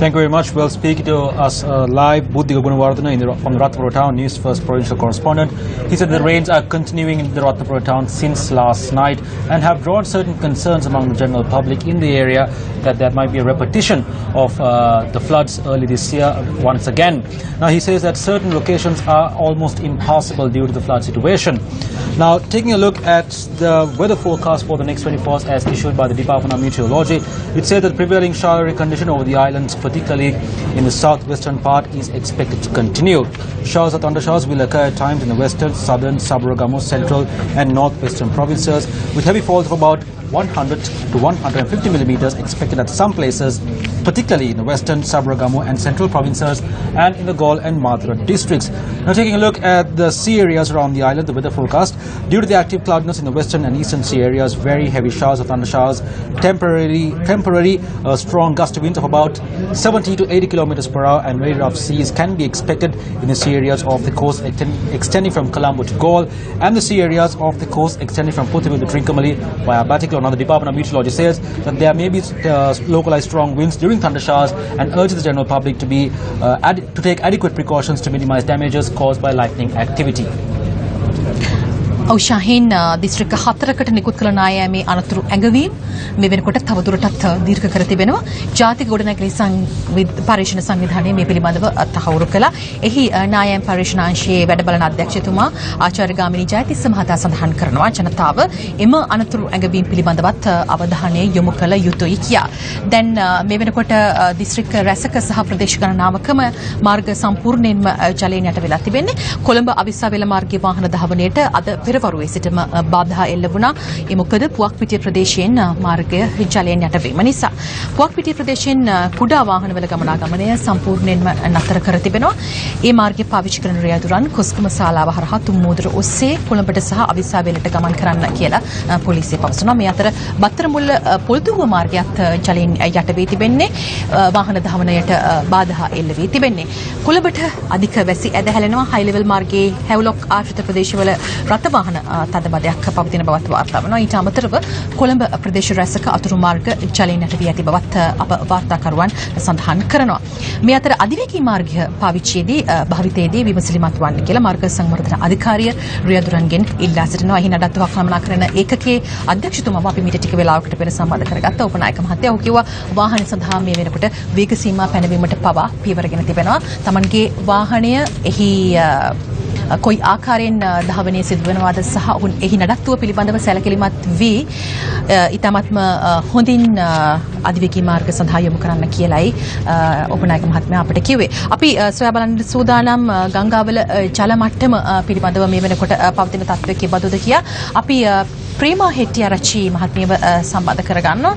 Thank you very much. Well, speaking to us live, Buddhika Gunawardana from the Ratnapura town, Newsfirst provincial correspondent. He said the rains are continuing in the Ratnapura town since last night and have drawn certain concerns among the general public in the area that there might be a repetition of the floods early this year once again. Now, he says that certain locations are almost impassable due to the flood situation. Now, taking a look at the weather forecast for the next 24 hours as issued by the Department of Meteorology, it says that prevailing showery condition over the islands, particularly in the southwestern part, is expected to continue. Showers or thundershowers will occur at times in the western, southern, Sabaragamu, central and northwestern provinces, with heavy falls of about 100 to 150 millimeters expected at some places, particularly in the western, Sabaragamu and central provinces and in the Gaul and Madura districts. Now, taking a look at the sea areas around the island, the weather forecast, due to the active cloudiness in the western and eastern sea areas, very heavy showers or thundershowers, temporary strong gust of winds of about 70 to 80 kilometers per hour and very rough seas can be expected in the sea areas of the coast extending from Colombo to Gaul and the sea areas of the coast extending from Puthivil to Trincomalee via Batiklo. Now, the Department of Meteorology says that there may be localized strong winds during thundershowers and urges the general public to take adequate precautions to minimize damages caused by lightning activity. ශාහින් දිස්ත්‍රික්ක 4කට නිකුත් කළ නායෑමේ අනතුරු ඇඟවීම් මේ වෙනකොට තවදුරටත් දීර්ඝ කර තිබෙනවා. ජාතික ගොඩනැගිලි පරීක්ෂණ සංවිධානය මේ පිළිබඳව තහවුරු කළා. එහි නායෑම් පරීක්ෂණාංශයේ වැඩ බලන අධ්‍යක්ෂතුමා ආචාර්ය ගාමිණී ජයතිස්ස මහතා සඳහන් කරනවා ජනතාව එම අනතුරු ඇඟවීම් පිළිබඳවත් අවධානය යොමු කළ යුතුයි කියා. දැන් මේ වෙනකොට දිස්ත්‍රික්ක රැසක සහ ප්‍රදේශ ගණනාවකම මාර්ග සම්පූර්ණයෙන්ම ජලයෙන් යට වෙලා තිබෙන්නේ. කොළඹ අවිස්සාවේල මාර්ගයේ වාහන ධාවනයට අද පෙරවරුවේ සිටම බාධා එල්ල වුණා. ඒ මොකද පුවක්පිටිය ප්‍රදේශයෙන් මාර්ගය ජලයෙන් යට වීම නිසා. පුවක්පිටිය ප්‍රදේශයෙන් කුඩා වාහනවල ගමනාගමනය සම්පූර්ණයෙන්ම නතර කර තිබෙනවා. ඒ මාර්ගය පාවිච්චි කරන රියදුරන් කොස්කම ශාලාව හරහා තුම්මෝදර ඔස්සේ කොළඹට සහ අවිස්සාවේලට ගමන් කරන්න කියලා පොලිසිය පවසනවා. මේ අතර බත්තරමුල්ල පොල්දුව මාර්ගයත් ජලයෙන් යට වී තිබෙන්නේ. වාහන ධාවනයට බාධා එල්ල වී තිබෙන්නේ. කොළඹට අධික වැසි ඇදහැලෙනවා. හයි ලෙවල් මාර්ගයේ හැව්ලොක් ආශ්‍රිත ප්‍රදේශවල රථ වාහන තදබදයක් පවතින බවත් වාර්තා වෙනවා. ඊට අමතරව කොළඹ ප්‍රදේශ රැසක අතුරු මාර්ග ජලයෙන් යට වී ඇති බවත් අප වාර්තාකරුවන් සඳහන් කරනවා. මේ අතර අධිවේගී මාර්ගය පාවිච්චියේදී භාවිතයේදී විමසිලිමත් වන්න කියලා මාර්ග සංවර්ධන අධිකාරිය රියදුරන්ගෙන් ඉල්ලා සිටිනවා. එහි නඩත්තුවක් කළමනාකරන ඒකකයේ අධ්‍යක්ෂතුමාව අපි මීට ටික වේලාවකට පෙර සම්බන්ධ කරගත්ත උපනායක මහත්තයා. ඔහු කිව්වා වාහන සඳහා මේ වෙනකොට වේග සීමා පැනවීමට පවා පියවරගෙන තිබෙනවා. Tamanගේ වාහනය එහි කොයි ආකාරයෙන් ධාවනයේ සිදු වෙනවාද සහ ඔවුන් එහි නඩත්තුව පිළිබඳව සැලකිලිමත් වී ඊටමත්ම හොඳින් අධිවේගී මාර්ග සඳහා යොමු කරන්න කියලායි උපනායක මහත්මයා අපට කිව්වේ. අපි සොයා බලන්න සූදානම් ගංගාවල ජල මට්ටම පිළිබඳව මේ වෙනකොට පවතින තත්ත්වය කිබඳුද කියා අපි ප්‍රේමා හෙට්ටිආරච්චි මහත්මියව සම්බන්ධ කරගන්නවා.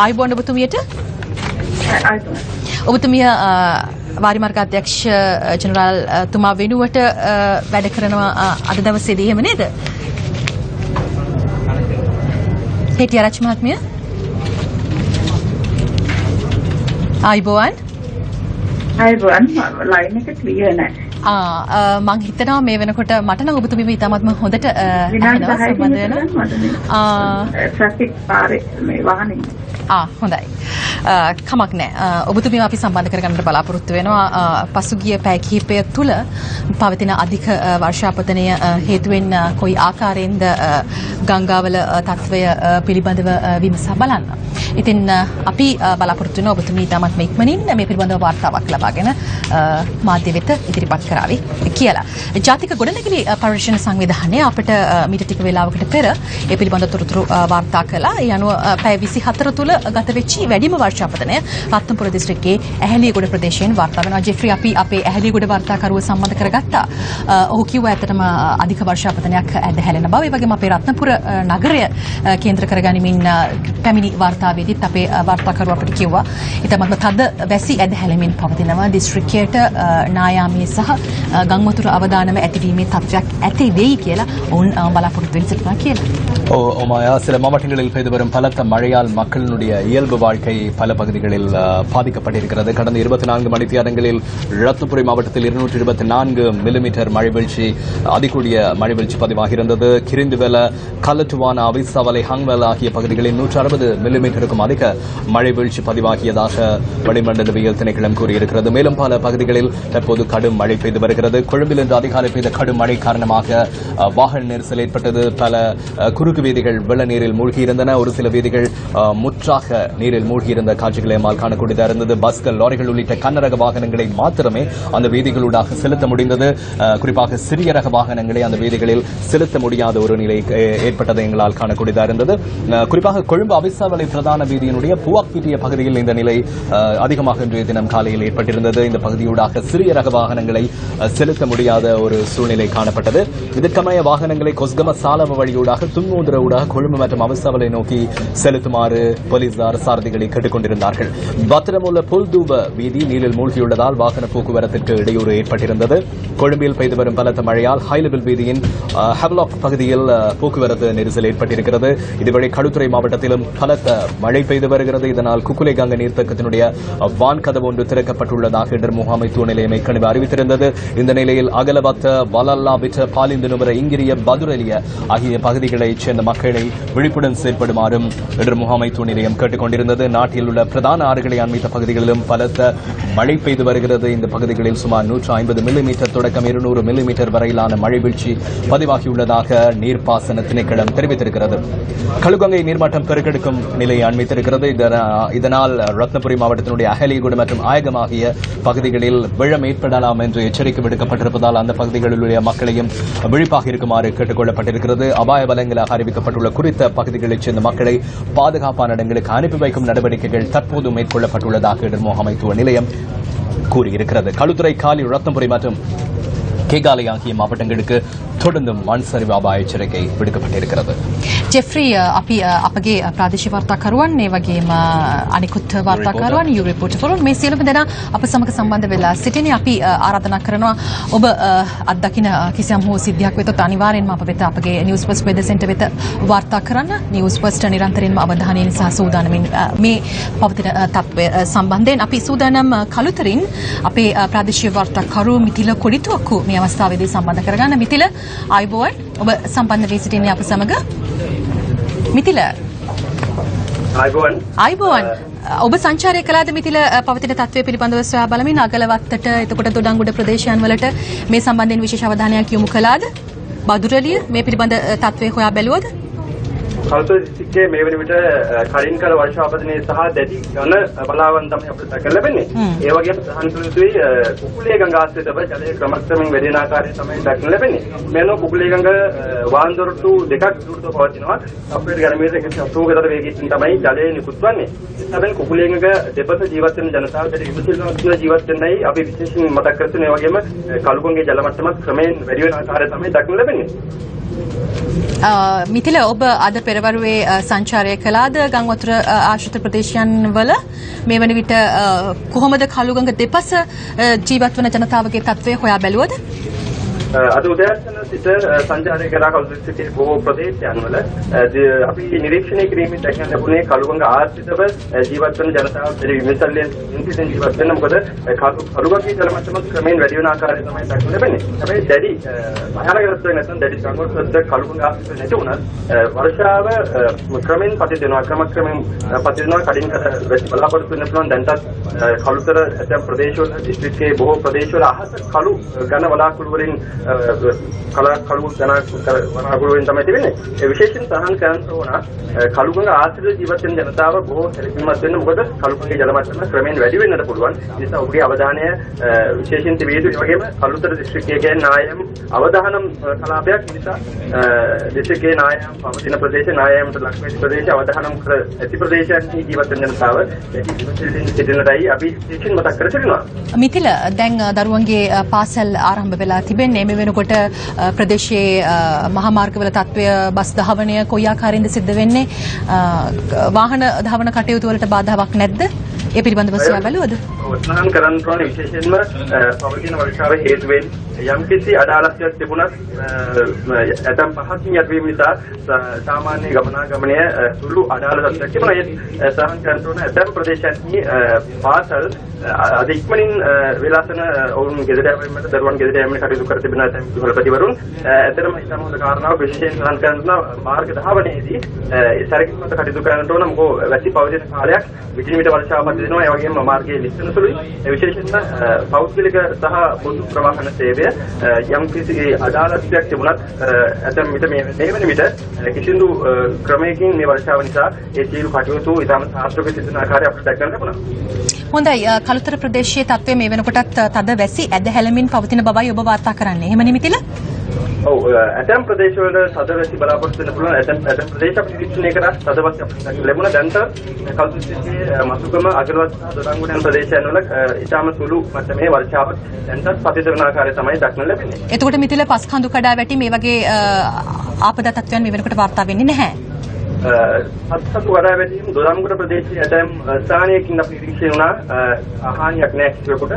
ආයුබෝවන් ඔබතුමියට. ඔබතුමිය වාරිමාර්ග අධ්‍යක්ෂ ජෙනරාල් තුමා වෙනුවට වැඩ කරනවා අද දවසේදී එහෙම නේද? හෙට්ටිආරච්චි මහත්මිය. ආයුබෝවන්. ආයුබෝවන් ලයින් එක ක්ලියර් නැහැ. මං හිතනවා මේ වෙනකොට මට නම් ඔබතුමිය ඉතාමත්ම හොඳට සම්බන්ධ වෙනවා. ට්‍රැෆික් පාරේ මේ වාහනේ හොඳයි. කමක් නැහැ. ඔබතුමිය අපි සම්බන්ධ කරගන්න බලාපොරොත්තු වෙනවා. පසුගිය පැය කිහිපය තුළ පවතින අධික වර්ෂාපතනය හේතුවෙන් කොයි ආකාරයෙන්ද ගංගාවල තත්ත්වය පිළිබඳව විමසා බලන්න. ඉතින් අපි බලාපොරොත්තු වෙනවා ඔබතුමිය ඉතාමත් ඉක්මනින් මේ පිළිබඳව වාර්තාවක් ලබාගෙන මාධ්‍ය වෙත ඉදිරිපත් කරાવી කියලා. ජාතික ගොඩනැගිලි පරිශ්‍රණ සංවිධානය අපිට මීට ටික වේලාවකට පෙර ඒ පිළිබඳ තොරතුරු වාර්තා කළා. ඒ අනුව පැය 24 තුළ ගත වෙච්චි වැඩිම වර්ෂාපතනය රත්නපුර දිස්ත්‍රික්කයේ ඇහැලියගොඩ ප්‍රදේශයෙන් වාර්තා වෙනවා. ජෙෆ්රි අපි අපේ ඇහැලියගොඩ වාර්තාකරුව සම්බන්ධ කරගත්තා. ඔහු කිව්වා ඇත්තටම අධික වර්ෂාපතනයක් ඇදහැලෙන බව. ඒ වගේම අපේ රත්නපුර නගරය කේන්ද්‍ර කරගනිමින් පැමිණි වාර්තාවේදීත් අපේ වාර්තාකරුව අපිට කිව්වා ඊටමත්ම තද වැසි ඇදහැලෙමින් පවතිනවා. දිස්ත්‍රික්කයට නායාමයේ සහ ගංවතුර අවදානම ඇතිවීමේ තත්ත්වයක් ඇති වෙයි කියලා ඔවුන් බලාපොරොත්තු වෙන සිටිනවා කියලා. ஓமாயா சில மாவட்டங்களில் பெய்து வரும் பலத்த மழையால் மக்களுடைய இயல்பு வாழ்க்கை பல பகுதிகளில் பாதிக்கப்பட்டிருக்கிறது. கடந்த 24 மணித்தியாலங்களில் ரத்னபுரி மாவட்டத்தில் 224 மில்லிமீட்டர் மழை வீழ்ச்சி அதிகூடிய மழை வீழ்ச்சி பதிவாகியிருந்தது. கிரிந்துவெல, கலட்டுவான, அவிசாவலை, ஹங்வெல ஆகிய பகுதிகளில் 160 மில்லிமீட்டருக்கும் அதிக மழை வீழ்ச்சி பதிவாகியதாக வளிமண்டலவியல் திணைக்களம் கூறியிருக்கிறது. மேலும் பல பகுதிகளில் தற்போது கடும் மழை பெய்து வருகிறது. கொழும்பில் இன்று அதிகாலை பெய்த கடும் மழை காரணமாக வாகன நெரிசல் ஏற்பட்டது. பல குறுக்கு வீதிகள் வெள்ள நீரில் மூழ்கியிருந்தன. ஒரு சில வீதிகள் முற்றாக நீரில் மூழ்கியிருந்த காட்சிகளை நம்மால் காணக்கூடியதாக இருந்தது. பஸ்கள், லாரிகள் உள்ளிட்ட கனரக வாகனங்களை மாத்திரமே அந்த வீதிகளூடாக செலுத்த முடிந்தது. குறிப்பாக சிறிய ரக வாகனங்களை அந்த வீதிகளில் செலுத்த முடியாத ஒரு நிலை ஏற்பட்டதை எங்களால் காணக்கூடியதாக இருந்தது. குறிப்பாக கொழும்பு அவிசாவலை பிரதான வீதியினுடைய புவாக்பீட்டிய பகுதியில் இந்த நிலை அதிகமாக இன்றைய தினம் காலையில் ஏற்பட்டிருந்தது. இந்த பகுதியூடாக சிறிய ரக வாகனங்களை செலுத்த முடியாத ஒரு சூழ்நிலை காணப்பட்டது. இதற்கமைய வாகனங்களை கொஸ்கம சாலவ வழியூடாக துன்மூந்திர ஊடாக கொழும்பு மற்றும் அவிசாவலை நோக்கி செலுத்துமாறு போலீசார் சாரதிகளை கேட்டுக் கொண்டிருந்தார்கள். பத்திரமுள்ள புல்தூப வீதி நீரில் மூழ்கியுள்ளதால் வாகன போக்குவரத்திற்கு இடையூறு ஏற்பட்டிருந்தது. கொழும்பில் பெய்து வரும் பலத்த மழையால் ஹைலபிள் வீதியின் ஹெவ்லாக் பகுதியில் போக்குவரத்து நெரிசல் ஏற்பட்டிருக்கிறது. இதுவரை களுத்துறை மாவட்டத்திலும் பலத்த மழை பெய்து வருகிறது. இதனால் குக்குலேகங்க நீர்த்தக்கத்தினுடைய வான்கதவு ஒன்று திறக்கப்பட்டுள்ளதாக இடர் முகாமைத்துவ நிலையம் ஏற்கனவே அறிவித்திருந்தது. இந்த நிலையில் அகலவத்த, வலல்லா, விட்ட, பாலிந்து நுவர, இங்கிரிய, பதுரலிய ஆகிய பகுதிகளைச் சேர்ந்த மக்களை விழிப்புடன் செயற்படுமாறும் இடர் முகாமைத்துவ நிலையம் கேட்டுக் கொண்டிருந்தது. நாட்டில் உள்ள பிரதான ஆறுகளை அண்மித்த பகுதிகளிலும் பலத்த மழை பெய்து வருகிறது. இந்த பகுதிகளில் சுமார் 150 மில்லிமீட்டர் தொடக்கம் 200 மில்லிமீட்டர் வரையிலான மழை வீழ்ச்சி பதிவாகியுள்ளதாக நீர்ப்பாசன திணைக்களம் தெரிவித்திருக்கிறது. கழுகங்கை நீர்மட்டம் பெருக்கெடுக்கும் நிலையை அண்மித்திருக்கிறது. இதனால் ரத்னபுரி மாவட்டத்தினுடைய அகலிகுடு மற்றும் ஆயகம் ஆகிய பகுதிகளில் வெள்ளம் ஏற்படலாம் என்று எச்சரிக்கை விடுக்கப்பட்டிருப்பதால் அந்த பகுதிகளில் உள்ள மக்களையும் விழிப்பாக இருக்குமாறு கேட்டுக் கொள்ளப்பட்டிருக்கிறது. அபாய வலங்களாக அறிவிக்கப்பட்டுள்ள குறித்த பகுதிகளைச் சேர்ந்த மக்களை பாதுகாப்பான இடங்களுக்கு அனுப்பி வைக்கும் நடவடிக்கைகள் தற்போது மேற்கொள்ளப்பட்டுள்ளதாக இடர் முகாமைத்துவ நிலையம் கூறியிருக்கிறது. களுத்துறை, காலி, ரத்னபுரி மற்றும் கேகாலை ஆகிய மாவட்டங்களுக்கு தொடர்ந்து මන් සරිව අපාය එච්චරකයි විඩකපட்டிருக்கிறது. ජෙෆ්රි අපි අපගේ ප්‍රාදේශීය වාර්තාකරුවන් ඒ වගේම අනිකුත් වාර්තාකරුවන් යු රිපෝටර්වරුන් මේ සියලුම දෙනා අප සමග සම්බන්ධ වෙලා සිටිනේ. අපි ආරාධනා කරනවා ඔබ අත්දකින කිසියම් හෝ සිද්ධියක් වෙතත් අනිවාර්යෙන්ම අප වෙත අපගේ නිවුස්ෆර්ස්ට් වෙදර් සෙන්ටර් වෙත වාර්තා කරන්න. නිවුස්ෆර්ස්ට් නිරන්තරයෙන්ම අවධානයෙන් සහ සූදානමින් මේ පවතින තත්ත්වය සම්බන්ධයෙන් අපි සූදානම් කළුතරින් අපේ ප්‍රාදේශීය වාර්තාකරු මිතිල කොඩිතුවක්කු මේ අවස්ථාවේදී සම්බන්ධ කරගන්න. මිතිල ආයුබෝවන් ඔබ සම්බන්ධ වී සිටින්නේ අප සමග. මිතිල ආයුබෝවන් ඔබ සංචාරය කළාද මිතිල පවතින තත්ත්වය පිළිබඳව සොයා බලමින් අගලවත්තට එතකොට දොඩංගුඩ ප්‍රදේශයන් වලට මේ සම්බන්ධයෙන් විශේෂ අවධානයක් යොමු කළාද? බදුරලිය මේ පිළිබඳ තත්ත්වය හොයා බැලුවද? කල්තෝ දිස්ත්‍රික්කයේ මේ වෙන විට කලින් කල වර්ෂාපතනයේ සහ දැඩි ඝන බලාවන් තමයි අපිට දැක ලැබෙන්නේ. ඒ වගේම ප්‍රධාන කළ යුතුයි කුකුලේ ගඟ ආශ්‍රිතව ජලයේ ක්‍රමක්‍රමයෙන් වැඩි වෙන ආකාරය තමයි දක්න ලැබෙන්නේ. මේනෝ කුකුලේ ගඟ වාන්දොරටු දෙකක් දුරට පවතිනවා. අපේ ගණමීටර 180 කට වේගයකින් තමයි ජලය නිකුත් වන්නේ. හැබැයි කුකුලේ ගඟ දෙපස ජීවත් වෙන ජනතාවට විශේෂ ජීවත් වෙන්නයි අපි විශේෂයෙන් මතක් කරන්නේ. ඒ වගේම කළුගඟේ ජල මට්ටමත් ක්‍රමයෙන් වැඩි වෙන ආකාරය තමයි දක්න ලැබෙන්නේ. මිතිල ඔබ අද පෙරවරුවේ සංචාරය කළාද ගංවතුර ආශ්‍රිත ප්‍රදේශයන් වල? මේ වන විට කොහොමද කළුගඟ දෙපස ජීවත් වන ජනතාවගේ තත්ත්වය හොයා බැලුවද? අද උදෑසන සිට සංචාරය කරා කළු දිස්ත්‍රික්කයේ බොහෝ ප්‍රදේශයන් වල අපි නිරීක්ෂණය කිරීමෙන් දැකගන්න ලැබුණේ කළුගඟ ආශ්‍රිතව ජීවත් වන ජනතාව විමසල්ලෙන් ඉන්දියෙන් ජීවත් වෙන මොකද කළුගඟේ ජල මට්ටම ක්‍රමයෙන් වැඩි වෙන ආකාරය තමයි දැක්වෙන්න ලැබෙන්නේ. හැබැයි දැඩි භයානක තත්ත්වයක් නැත්නම් දැඩි සංකල්පයක් කළුගඟ ආශ්‍රිත නැති වුණත් වර්ෂාව ක්‍රමයෙන් පතිත වෙනවා. ක්‍රමයෙන් පතිත වෙනවා. කඩින් වැසි බලාපොරොත්තු වෙන්න පුළුවන්. දැන්ටත් කළුතර ඇතැම් ප්‍රදේශවල දිස්ත්‍රික්කයේ බොහෝ ප්‍රදේශවල අහස කළු ඝන වලාකුළු වලින් කළු ඝන වලාකුළු වලින් තමයි තිබෙන්නේ. ඒ විශේෂයෙන් සහන් කරන්න ඕන කළුගඟ ආශ්‍රිත ජීවත් වෙන ජනතාව බොහෝ සැලකිලිමත් වෙන්න. මොකද කළුගඟේ ජල මට්ටම ක්‍රමයෙන් වැඩි වෙන්නට පුළුවන්. ඒ නිසා ඔබගේ අවධානය විශේෂයෙන් තිබිය යුතුයි. ඒ වගේම කළුතර දිස්ත්‍රික්කයේ කියන්නේ නායම් අවදානම් කලාපයක් නිසා දිස්ත්‍රික්කයේ නායම් පවතින ප්‍රදේශ නායම්ට ලක් වෙන ප්‍රදේශ අවදානම් කර ඇති ප්‍රදේශයන්හි ජීවත් වෙන ජනතාව සිටිනටයි අපි විශේෂයෙන් මතක් කර සිටිනවා. මිතිල දැන් දරුවන්ගේ පාසල් ආරම්භ වෙලා තිබෙන්නේ. මේ වෙනකොට ප්‍රදේශයේ මහා මාර්ගවල තත්ත්වය බස් ධාවනය කොයි ආකාරයෙන්ද සිද්ධ වෙන්නේ? වාහන ධාවන කටයුතු වලට බාධාවක් නැද්ද? ඒ පිළිබඳව සොයා බැලුවද? උත්සාහ කරන්න ඕනේ විශේෂයෙන්ම පවතින වර්ෂාවේ හේතුවෙන් යම්කිසි අඩාලත්වයක් තිබුණත් ඇතම් පහකින් යටවීම නිසා සාමාන්‍ය ගමනාගමනය සුළු අඩාල තත්ත්වයක් තිබුණා. ඒ සහන් කරන්න ඕනේ ඇතම් ප්‍රදේශයන්හි පාසල් අද ඉක්මනින් විලාසන ඔවුන් ගෙදර යෑමට දරුවන් ගෙදර යෑමට කටයුතු කර තිබෙන ඇතම් විදුහල්පතිවරුන් ඇත්තටම ඉතාම හොඳ කාරණාවක් විශේෂයෙන් සහන් කරන්න මාර්ග ධාවනයේදී සැරකිලිමත් කටයුතු කරන්න ඕන. මොකද වැසි පවතින කාලයක් විදුලිමිට වර්ෂාව පදිනවා. ඒ වගේම මාර්ගයේ ලිස්සන සුළුයි. ඒ විශේෂයෙන්ම පෞද්ගලික සහ පොදු ප්‍රවාහන සේවය යම් කිසි අදාළත්වයක් තිබුණත් ඇතැම් විට මේ වෙන විට කිසිදු ක්‍රමයකින් මේ වර්ෂාව නිසා ඒ සියලු කටයුතු ඉතාම සාර්ථකව සිදුවන ආකාරය අපිට දැක ගන්න ලැබුණා. හොඳයි. කළුතර ප්‍රදේශයේ තත්ත්වය මේ වෙනකොටත් තද වැසි ඇද හැලමින් පවතින බවයි ඔබ වාර්තා කරන්නේ. එහෙම නිමිතිල? ඔව් ඇතැම් ප්‍රදේශවල තද වැසි බලාපොරොත්තු වෙන්න පුළුවන්. ඇතැම් ප්‍රදේශ අපි නිරීක්ෂණය කරා තද වැසි අපිට ලැබුණා. දැන්ට කළුතර දිස්ත්‍රික්කයේ මසුගම අගරවත් දොඩංගු යන ප්‍රදේශයන් වල ඉතාම සුළු මට්ටමේ වර්ෂාවක් දැන්ටත් පතිත වෙන ආකාරය තමයි දක්නට ලැබෙන්නේ. එතකොට මිතිල පස් කඳු කඩා වැටි මේ වගේ ආපදා තත්ත්වයන් මේ වෙනකොට වාර්තා වෙන්නේ නැහැ. අත්සතු වඩා වැඩිම දොඩංගුර ප්‍රදේශයේ ඇතැම් ස්ථානයකින් අපි නිරීක්ෂණය වුණා හානියක් නැහැ කිසිවෙකුට.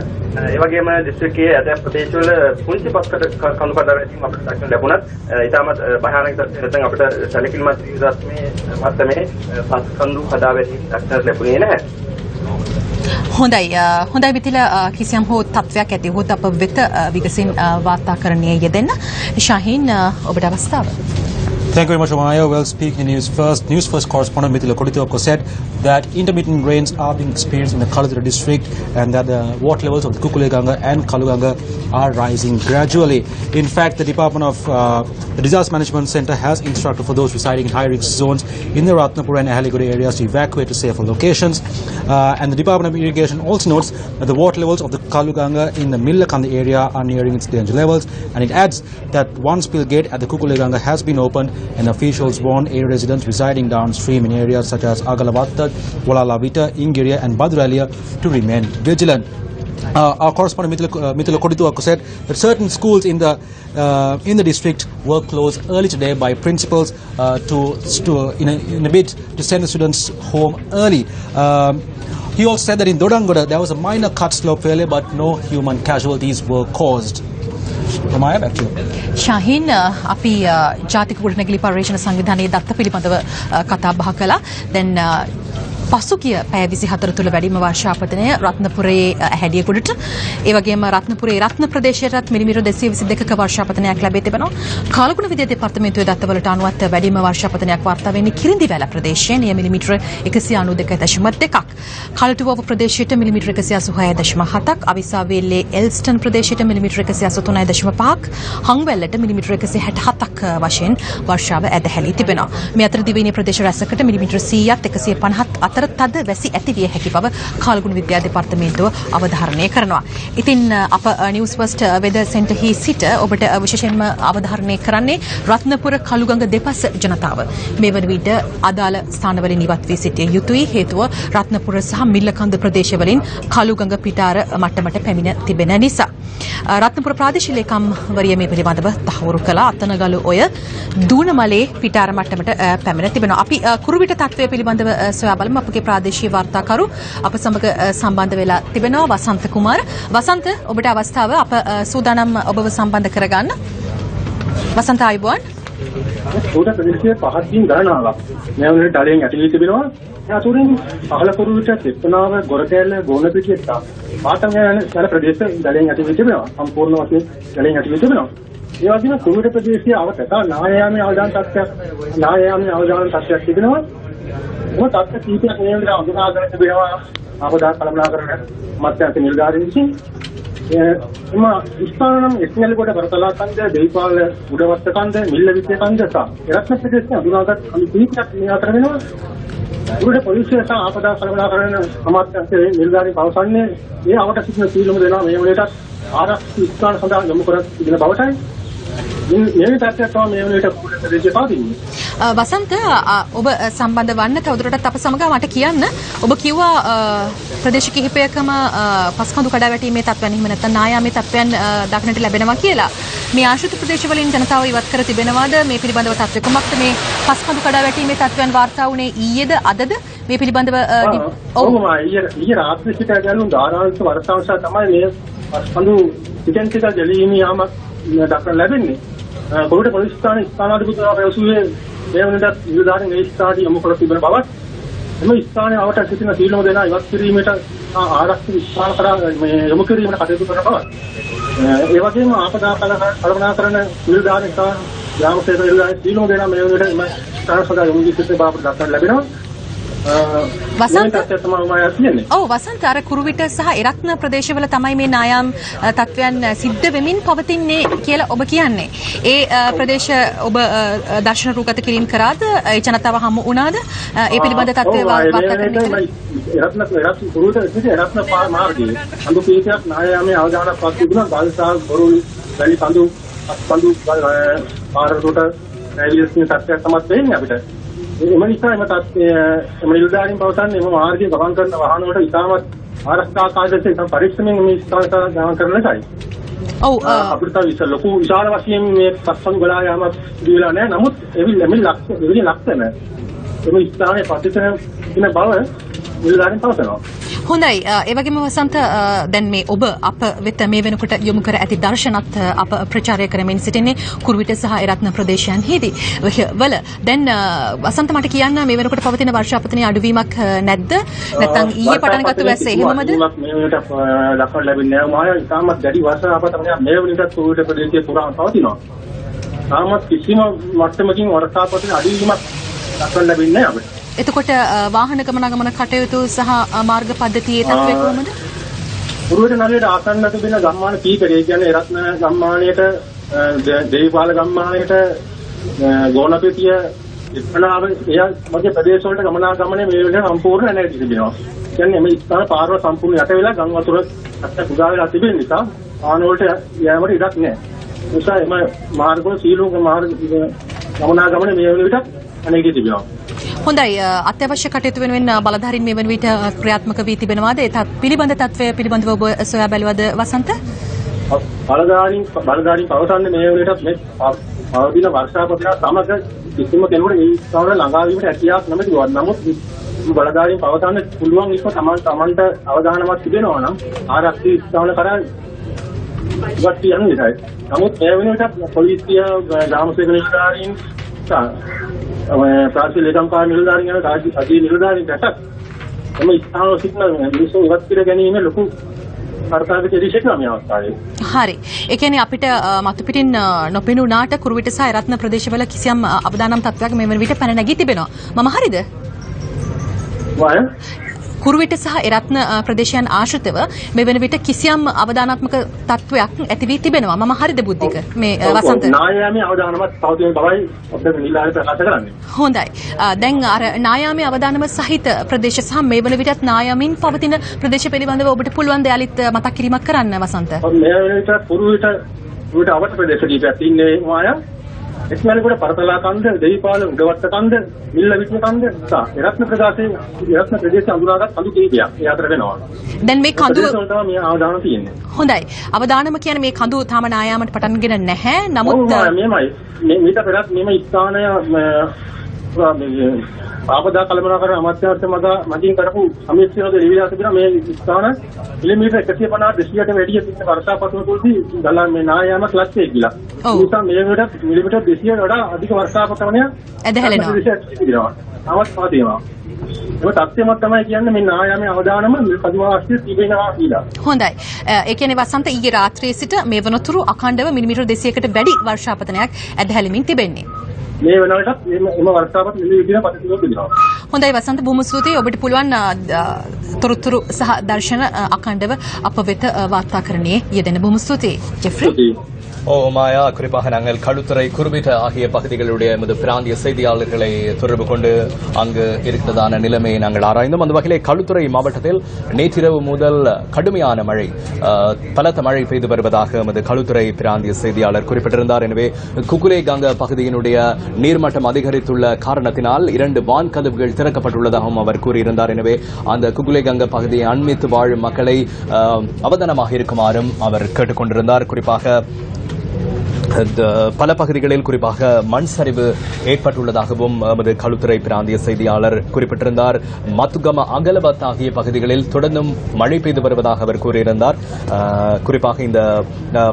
ඒ වගේම දිස්ත්‍රික්කයේ ඇතැම් ප්‍රදේශවල පුංචි පස් කඳු කඩා වැටීම් අපිට දක්නට ලැබුණත් ඉතාමත් භයානක තත්ත්වයක් නැත්නම් අපිට සැලකිලිමත් විදිහට මට්ටමේ පස් කඳු කඩා වැටීම් දක්නට ලැබුණේ නැහැ. හොඳයි මිතිල කිසියම් හෝ තත්ත්වයක් ඇති හොත් අප වෙත විගසින් වාර්තාකරණයේ යෙදෙන්න. ශාහින් ඔබට අවස්ථාව. Thank you very much, Amaya. Well, speaking Newsfirst correspondent Mithila Kodithuwakko said that intermittent rains are being experienced in the Kalutara district and that the water levels of the Kukuleganga and Kaluganga are rising gradually. In fact, the Department of the Disaster Management Centre has instructed for those residing in high-risk zones in the Ratnapura and Ahaliguri areas to evacuate to safer locations. And the Department of Irrigation also notes that the water levels of the Kaluganga in the Millakanda area are nearing its danger levels. And it adds that one spill gate at the Kukuleganga has been opened and officials warn area residents residing downstream in areas such as Agalavatta, Walalavita, Ingiriya and Badralia to remain vigilant. Our correspondent Mithila Kodithuwakko said that certain schools in the district were closed early today by principals in a bid to send the students home early. He also said that in Dodangoda there was a minor cut slope failure but no human casualties were caused. Amaya, back to you. ශාහින් අපි ජාතික ගුවන්විදුලි පර්යේෂණ සංවිධානයේ දත්ත පිළිබඳව කතා බහ කළා. දැන් පසුගිය පැය 24 තුළ වැඩිම වර්ෂාපතනය රත්නපුරයේ හැඩියගොඩට ඒ වගේම රත්නපුරයේ රත්න ප්‍රදේශයටත් මිලිමීටර 222ක වර්ෂාපතනයක් ලැබී තිබෙනවා. කාලගුණ විද්‍යා දෙපාර්තමේන්තුවේ දත්තවලට අනුවත් වැඩිම වර්ෂාපතනයක් වාර්තා වෙන්නේ කිරිඳිවැල ප්‍රදේශයෙන්. එය මිලිමීටර 192.2ක්. කලටුවව ප්‍රදේශයට මිලිමීටර 186.7ක්. අවිසාවේල්ලේ එල්ස්ටන් ප්‍රදේශයට මිලිමීටර 183.5ක්. හංවැල්ලට මිලිමීටර 167ක් වශයෙන් වර්ෂාව ඇදහැලී තිබෙනවා. මේ අතර දිවයිනේ ප්‍රදේශ රැසකට මිලිමීටර 100ත් 150ත් අතර තද වැසි ඇතිවිය හැකි බව කාලගුණ විද්‍යා දෙපාර්තමේන්තුව අවධාරණය කරනවා. ඉතින් අප Newsfirst weather center හි සිට ඔබට විශේෂයෙන්ම අවධාරණය කරන්නේ රත්නපුර කළුගඟ දෙපස ජනතාව මේ වන විට අදාළ ස්ථානවලින් ඉවත් වී සිටිය යුතුයි. හේතුව රත්නපුර සහ මිල්ලකන්ද ප්‍රදේශවලින් කළුගඟ පිටාර මට්ටමට පැමිණ තිබෙන නිසා. රත්නපුර ප්‍රාදේශීය ලේකම්වරිය මේ පිළිබඳව තහවුරු කළා. අතනගලු ඔය දූනමලේ පිටාර මට්ටමට පැමිණ තිබෙනවා. අපි කුරුවිට තත්ත්වය පිළිබඳව සොයා බලමු. අපගේ ප්‍රාදේශීය වාර්තාකරු අප සමග සම්බන්ධ වෙලා තිබෙනවා වසන්ත කුමාර. වසන්ත, ඔබට අවස්ථාව අප සූදානම් ඔබව සම්බන්ධ කරගන්න. වසන්ත ආයුබෝවන්. උඩ ප්‍රදේශයේ පහත් දින ගණනාවක් මේ වගේ ඩලෙන් ඇතුළේ තිබෙනවා. ඒ අතුරින් පහළ කුරුවිට තෙත්නාව ගොරකැල්ල ගෝන පිටිය පාටම යන ප්‍රදේශ ඩලෙන් ඇතුළේ තිබෙනවා. සම්පූර්ණ වශයෙන් ඩලෙන් ඇතුළේ තිබෙනවා. ඒ වගේම කුරුවිට ප්‍රදේශයේ අවතක නායාමයේ අවදාන තත්ත්වයක් තිබෙනවා. මොකද තත්ත්ව කීපයක් මේ වගේ අඳුනාගෙන තිබෙනවා. ආපදා කළමනාකරන මත්ස්‍ය නිලධාරීන් විසින් එම ස්ථානනම් එක්නැලි කොට වරතලා කන්ද දෙවිපාල උඩවස්ත කන්ද මිල්ල විද්‍ය කන්ද සහ රත්න ප්‍රදේශයේ අඳුනාගත් අලි කීපයක් මේ අතර වෙනවා. උඩ පොලිසිය සහ ආපදා කළමනාකරන අමාත්‍යාංශයේ නිලධාරීන් පවසන්නේ මේ අවට සිටින සීලම දෙනවා මේ වලට ආරක්ෂක ස්ථාන සඳහා යොමු කර තිබෙන බවටයි. මේ තත්ත්වය තමයි මේ වලට ප්‍රදේශයේ පවතින්නේ. වසන්ත, ඔබ සම්බන්ධ වන්න තවදුරටත් අප සමග මට කියන්න. ඔබ කිව්වා ප්‍රදේශ කිහිපයකම පස්කඳු කඩා වැටීමේ තත්ත්වයන් එහෙම නැත්නම් නායාමේ තත්ත්වයන් දක්නට ලැබෙනවා කියලා. මේ ආශ්‍රිත ප්‍රදේශවලින් ජනතාව ඉවත් කර තිබෙනවාද? මේ පිළිබඳව තත්ත්වය කොහොමද? මේ පස්කඳු කඩා වැටීමේ තත්ත්වයන් වාර්තා වුණේ ඊයේද අදද? මේ පිළිබඳව ඊයේ රාත්‍රී සිට ගැලුම් ධාරාංශ වර්ෂාංශ තමයි මේ පස්කඳු පිටෙන්සික ජලීමේ යාමක් දක්වන්න ලැබෙන්නේ. කොළොට පොලිස් ස්ථානාධිපතිතුමා පැවසුවේ මේ වුණත් නිලධාරීන් ඒ ස්ථානයේ යොමු කර තිබෙන බවත් එම ස්ථානයේ අවට සිටින සීලම දෙනා ඉවත් කිරීමට ආරක්ෂක ස්ථාන කරා මේ යොමු කිරීමට කටයුතු කරන බවත් ඒ වගේම ආපදා කළමනාකරන නිලධාරීන් සහ ග්‍රාමසේවක නිලධාරීන් සීලම දෙනා මේ වුණට එම ස්ථාන සඳහා යොමු කිරීමට බවට දක්වන්න ලැබෙනවා. වසන්ත, අර කුරුවිට සහ එරත්න ප්‍රදේශවල තමයි මේ නායම් තත්ත්වයන් සිද්ධ වෙමින් පවතින්නේ කියලා ඔබ කියන්නේ. ඒ ප්‍රදේශ ඔබ දර්ශන රූගත කිරීම කරාද? ඒ ජනතාව හමු වුණාද? ඒ පිළිබඳ තත්ත්වය වාර්තා කරන්නේ එරත්න කුරුවිට එරත්න මාර්ගයේ අඳු කීපයක් නායමේ අවධානයක් පත් තිබුණා. ගල්සා බොරුල් වැලි කඳු පාරකට රැලියස්නේ තත්ත්වයක් තමයි වෙන්නේ අපිට. එම නිසා එම නිලධාරීන් පවසන්නේ එම මාර්ගයේ ගමන් කරන වාහන වලට ඉතාමත් ආරක්ෂා කාර්යයෙන් පරීක්ෂණයෙන් මේ ස්ථානට ගමන් කරන ලෙසයි. ඔව් අපිට ලොකු විශාල වශයෙන් මේ පස්සන් ගලා යාමක් සිදු වෙලා නැහැ. නමුත් එවිල ලක්ෂණ එම ස්ථානයේ පතිතන ඉන්න බව නිලධාරීන් පවසනවා. හොඳයි. ඒ වගේම වසන්ත, දැන් මේ ඔබ අප වෙත මේ වෙනකොට යොමු කර ඇති දර්ශනත් අප ප්‍රචාරය කරමින් සිටින්නේ කුරුවිට සහ එරත්න ප්‍රදේශයන්හිදී. වල දැන් වසන්ත මට කියන්න මේ වෙනකොට පවතින වර්ෂාපතනයේ අඩුවීමක් නැද්ද? නැත්නම් ඊයේ පටන් ගත්ත වැස්ස එහෙමමද? මේ වෙනට දක්වන්න ලැබෙන්නේ නැහැ. මාය ඉතාමත් දැඩි වර්ෂාපතනයක් මේ වෙනට කුරුවිට ප්‍රදේශයේ පුරාම පවතිනවා. තාමත් කිසිම මට්ටමකින් වර්ෂාපතනයේ අඩුවීමක් දක්වන්න ලැබෙන්නේ නැහැ අපිට. එතකොට වාහන ගමනාගමන කටයුතු සහ මාර්ග පද්ධතියේ තත්ත්වය කොහොමද? කුරුවිට නගරයට ආසන්න තිබෙන ගම්මාන කීපයක්, ඒ කියන්නේ එරත්න ගම්මානයට, දෙවිපාල ගම්මානයට, ගෝනපෙතිය, ඉස්පනාව එය වගේ ප්‍රදේශ වලට ගමනාගමනය මේ වෙලාවට සම්පූර්ණ නැති තිබෙනවා. කියන්නේ මේ ස්ථාන පාරවල් සම්පූර්ණ යට වෙලා ගම් වතුර අත්ත පුදා වෙලා තිබෙන නිසා වාහන වලට යෑමට ඉඩක් නැහැ. ඒ නිසා එම මාර්ගවල සීලෝක මාර්ග ගමනාගමනය මේ වෙලාවට අනේකී තිබෙනවා. හොඳයි. අත්‍යවශ්‍ය කටයුතු වෙනුවෙන් බලධාරීන් මේ වන විට ක්‍රියාත්මක වී තිබෙනවාද? ඒ පිළිබඳ තත්ත්වය පිළිබඳව ඔබ සොයා බැලුවද වසන්ත? බලධාරීන් පවසන්නේ මේ වෙලට මේ පවතින වර්ෂාපතන සමග කිසිම කෙනෙකුට මේ ස්ථාවර ළඟා වීමට හැකියාවක් නැමැති වුණා. නමුත් බලධාරීන් පවසන්නේ පුළුවන් ඉස්ම තමන්ට අවධානමක් තිබෙනවා නම් ආරක්ෂක ස්ථාන කරා ඉවත් යන විදිහයි. නමුත් මේ වෙනකොට පොලිසිය, ග්‍රාමසේවක නිලධාරීන් ප්‍රාදේශීය ලේකම්කාර නිලධාරීන් යන රාජ්‍ය නිලධාරීන් රටක් එම ස්ථානවල සිටින මිනිස්සු ඉවත් කර ගැනීම ලොකු අර්ථාන්විත දිශයක් නම් අවස්ථාවේ. හරි. ඒ කියන්නේ අපිට මතු පිටින් නොපෙනුනාට කුරුවිට සහ රත්න ප්‍රදේශවල කිසියම් අවදානම් තත්ත්වයක් මේ වන විට පැන නැගී තිබෙනවා. මම හරිද? කුරුවිට සහ එරත්න ප්‍රදේශයන් ආශ්‍රිතව මේ වෙන විට කිසියම් අවදානාත්මක තත්ත්වයක් ඇති වී තිබෙනවා. මම හරිද බුද්ධික? මේ වසන්ත නායාමයේ අවදානමත් පවතින බවයි අපේ නිලධාරීන් ප්‍රකාශ කරන්නේ. හොඳයි. දැන් අර නායාමයේ අවදානම සහිත ප්‍රදේශ සහ මේ වෙන විටත් නායාමින් පවතින ප්‍රදේශ පිළිබඳව ඔබට පුළුවන් ද යාලිත් මතක් කිරීමක් කරන්න වසන්ත? මේ වෙන විට කුරුවිට අවට ප්‍රදේශ කීපයක් ඉන්නේ මායා. එක්මැලිගොඩ පරතලා කන්ද, දෙවිපාල උඩවත්ත කන්ද, මිල්ල විත්ම කන්ද සහ රත්න ප්‍රදේශයේ අඳුරාගත් කඳු කීපයක් ඒ අතර වෙනවා. දැන් මේ කඳු වලට මේ අවධානය තියෙන්නේ. හොඳයි. අවධානම කියන්නේ මේ කඳු තාම නායාමට පටන්ගෙන නැහැ. නමුත් මේමයි මීට පෙරත් මෙම ස්ථානය ආපදා කළමනාකරණ අමාත්‍යාංශ මගින් කරපු සමීක්ෂණවල ලියවිලා තිබෙනවා මේ ස්ථාන කිලෝමීටර් 150 200ට වැඩි තියෙන වර්ෂාපතන තුලදී ගලන් මේ නායාමක් ලක්ෂය කියලා. ඒ නිසා මිලිමීටර් 200ට වඩා අධික වර්ෂාපතනය ඇදහැලෙනවා. තාමත් පාදේනවා. ඒ තත්ත්වයක් තමයි කියන්නේ මේ නායාමයේ අවදානම පදිවාස්තිය තිබෙනවා කියලා. හොඳයි. ඒ කියන්නේ වසන්ත ඊයේ රාත්‍රියේ සිට මේ වනතුරු අඛණ්ඩව මිලිමීටර් 200කට වැඩි වර්ෂාපතනයක් ඇදහැලෙමින් තිබෙන්නේ. මේ වෙනකොටත් එම වර්ෂාපත නිලී විදින ප්‍රතිශෝධ දෙනවා. හොඳයි වසන්ත බොහොම ස්තුතියි. ඔබට පුළුවන් තොරතුරු සහ දර්ශන අඛණ්ඩව අප වෙත වාර්තාකරණයේ යෙදෙන බොහොම ස්තුතියි. ஜெஃப்ரி. மாயா குறிப்பாக நாங்கள் களுத்துறை குருவிட்ட ஆகிய பகுதிகளுடைய எமது பிராந்திய செய்தியாளர்களை தொடர்பு கொண்டு அங்கு இருக்கிறதான நிலைமையை நாங்கள் ஆராய்ந்தோம். அந்த வகையிலே களுத்துறை மாவட்டத்தில் நேற்றிரவு முதல் கடுமையான மழை பலத்த மழை பெய்து வருவதாக எமது களுத்துறை பிராந்திய செய்தியாளர் குறிப்பிட்டிருந்தார். எனவே குகுலேகங்க பகுதியினுடைய நீர்மட்டம் அதிகரித்துள்ள காரணத்தினால் 2 வான் கதவுகள் திறக்கப்பட்டுள்ளதாகவும் அவர் கூறியிருந்தார். எனவே அந்த குகுலேகங்க பகுதியை அண்மித்து வாழும் மக்களை அவதானமாக இருக்குமாறும் அவர் கேட்டுக் கொண்டிருந்தார். குறிப்பாக பல பகுதிகளில் குறிப்பாக மண் சரிவு ஏற்பட்டுள்ளதாகவும் எமது களுத்துறை பிராந்திய செய்தியாளர் குறிப்பிட்டிருந்தார். மத்துகம அகலபத் ஆகிய பகுதிகளில் தொடர்ந்தும் மழை பெய்து வருவதாக அவர் கூறியிருந்தார். குறிப்பாக இந்த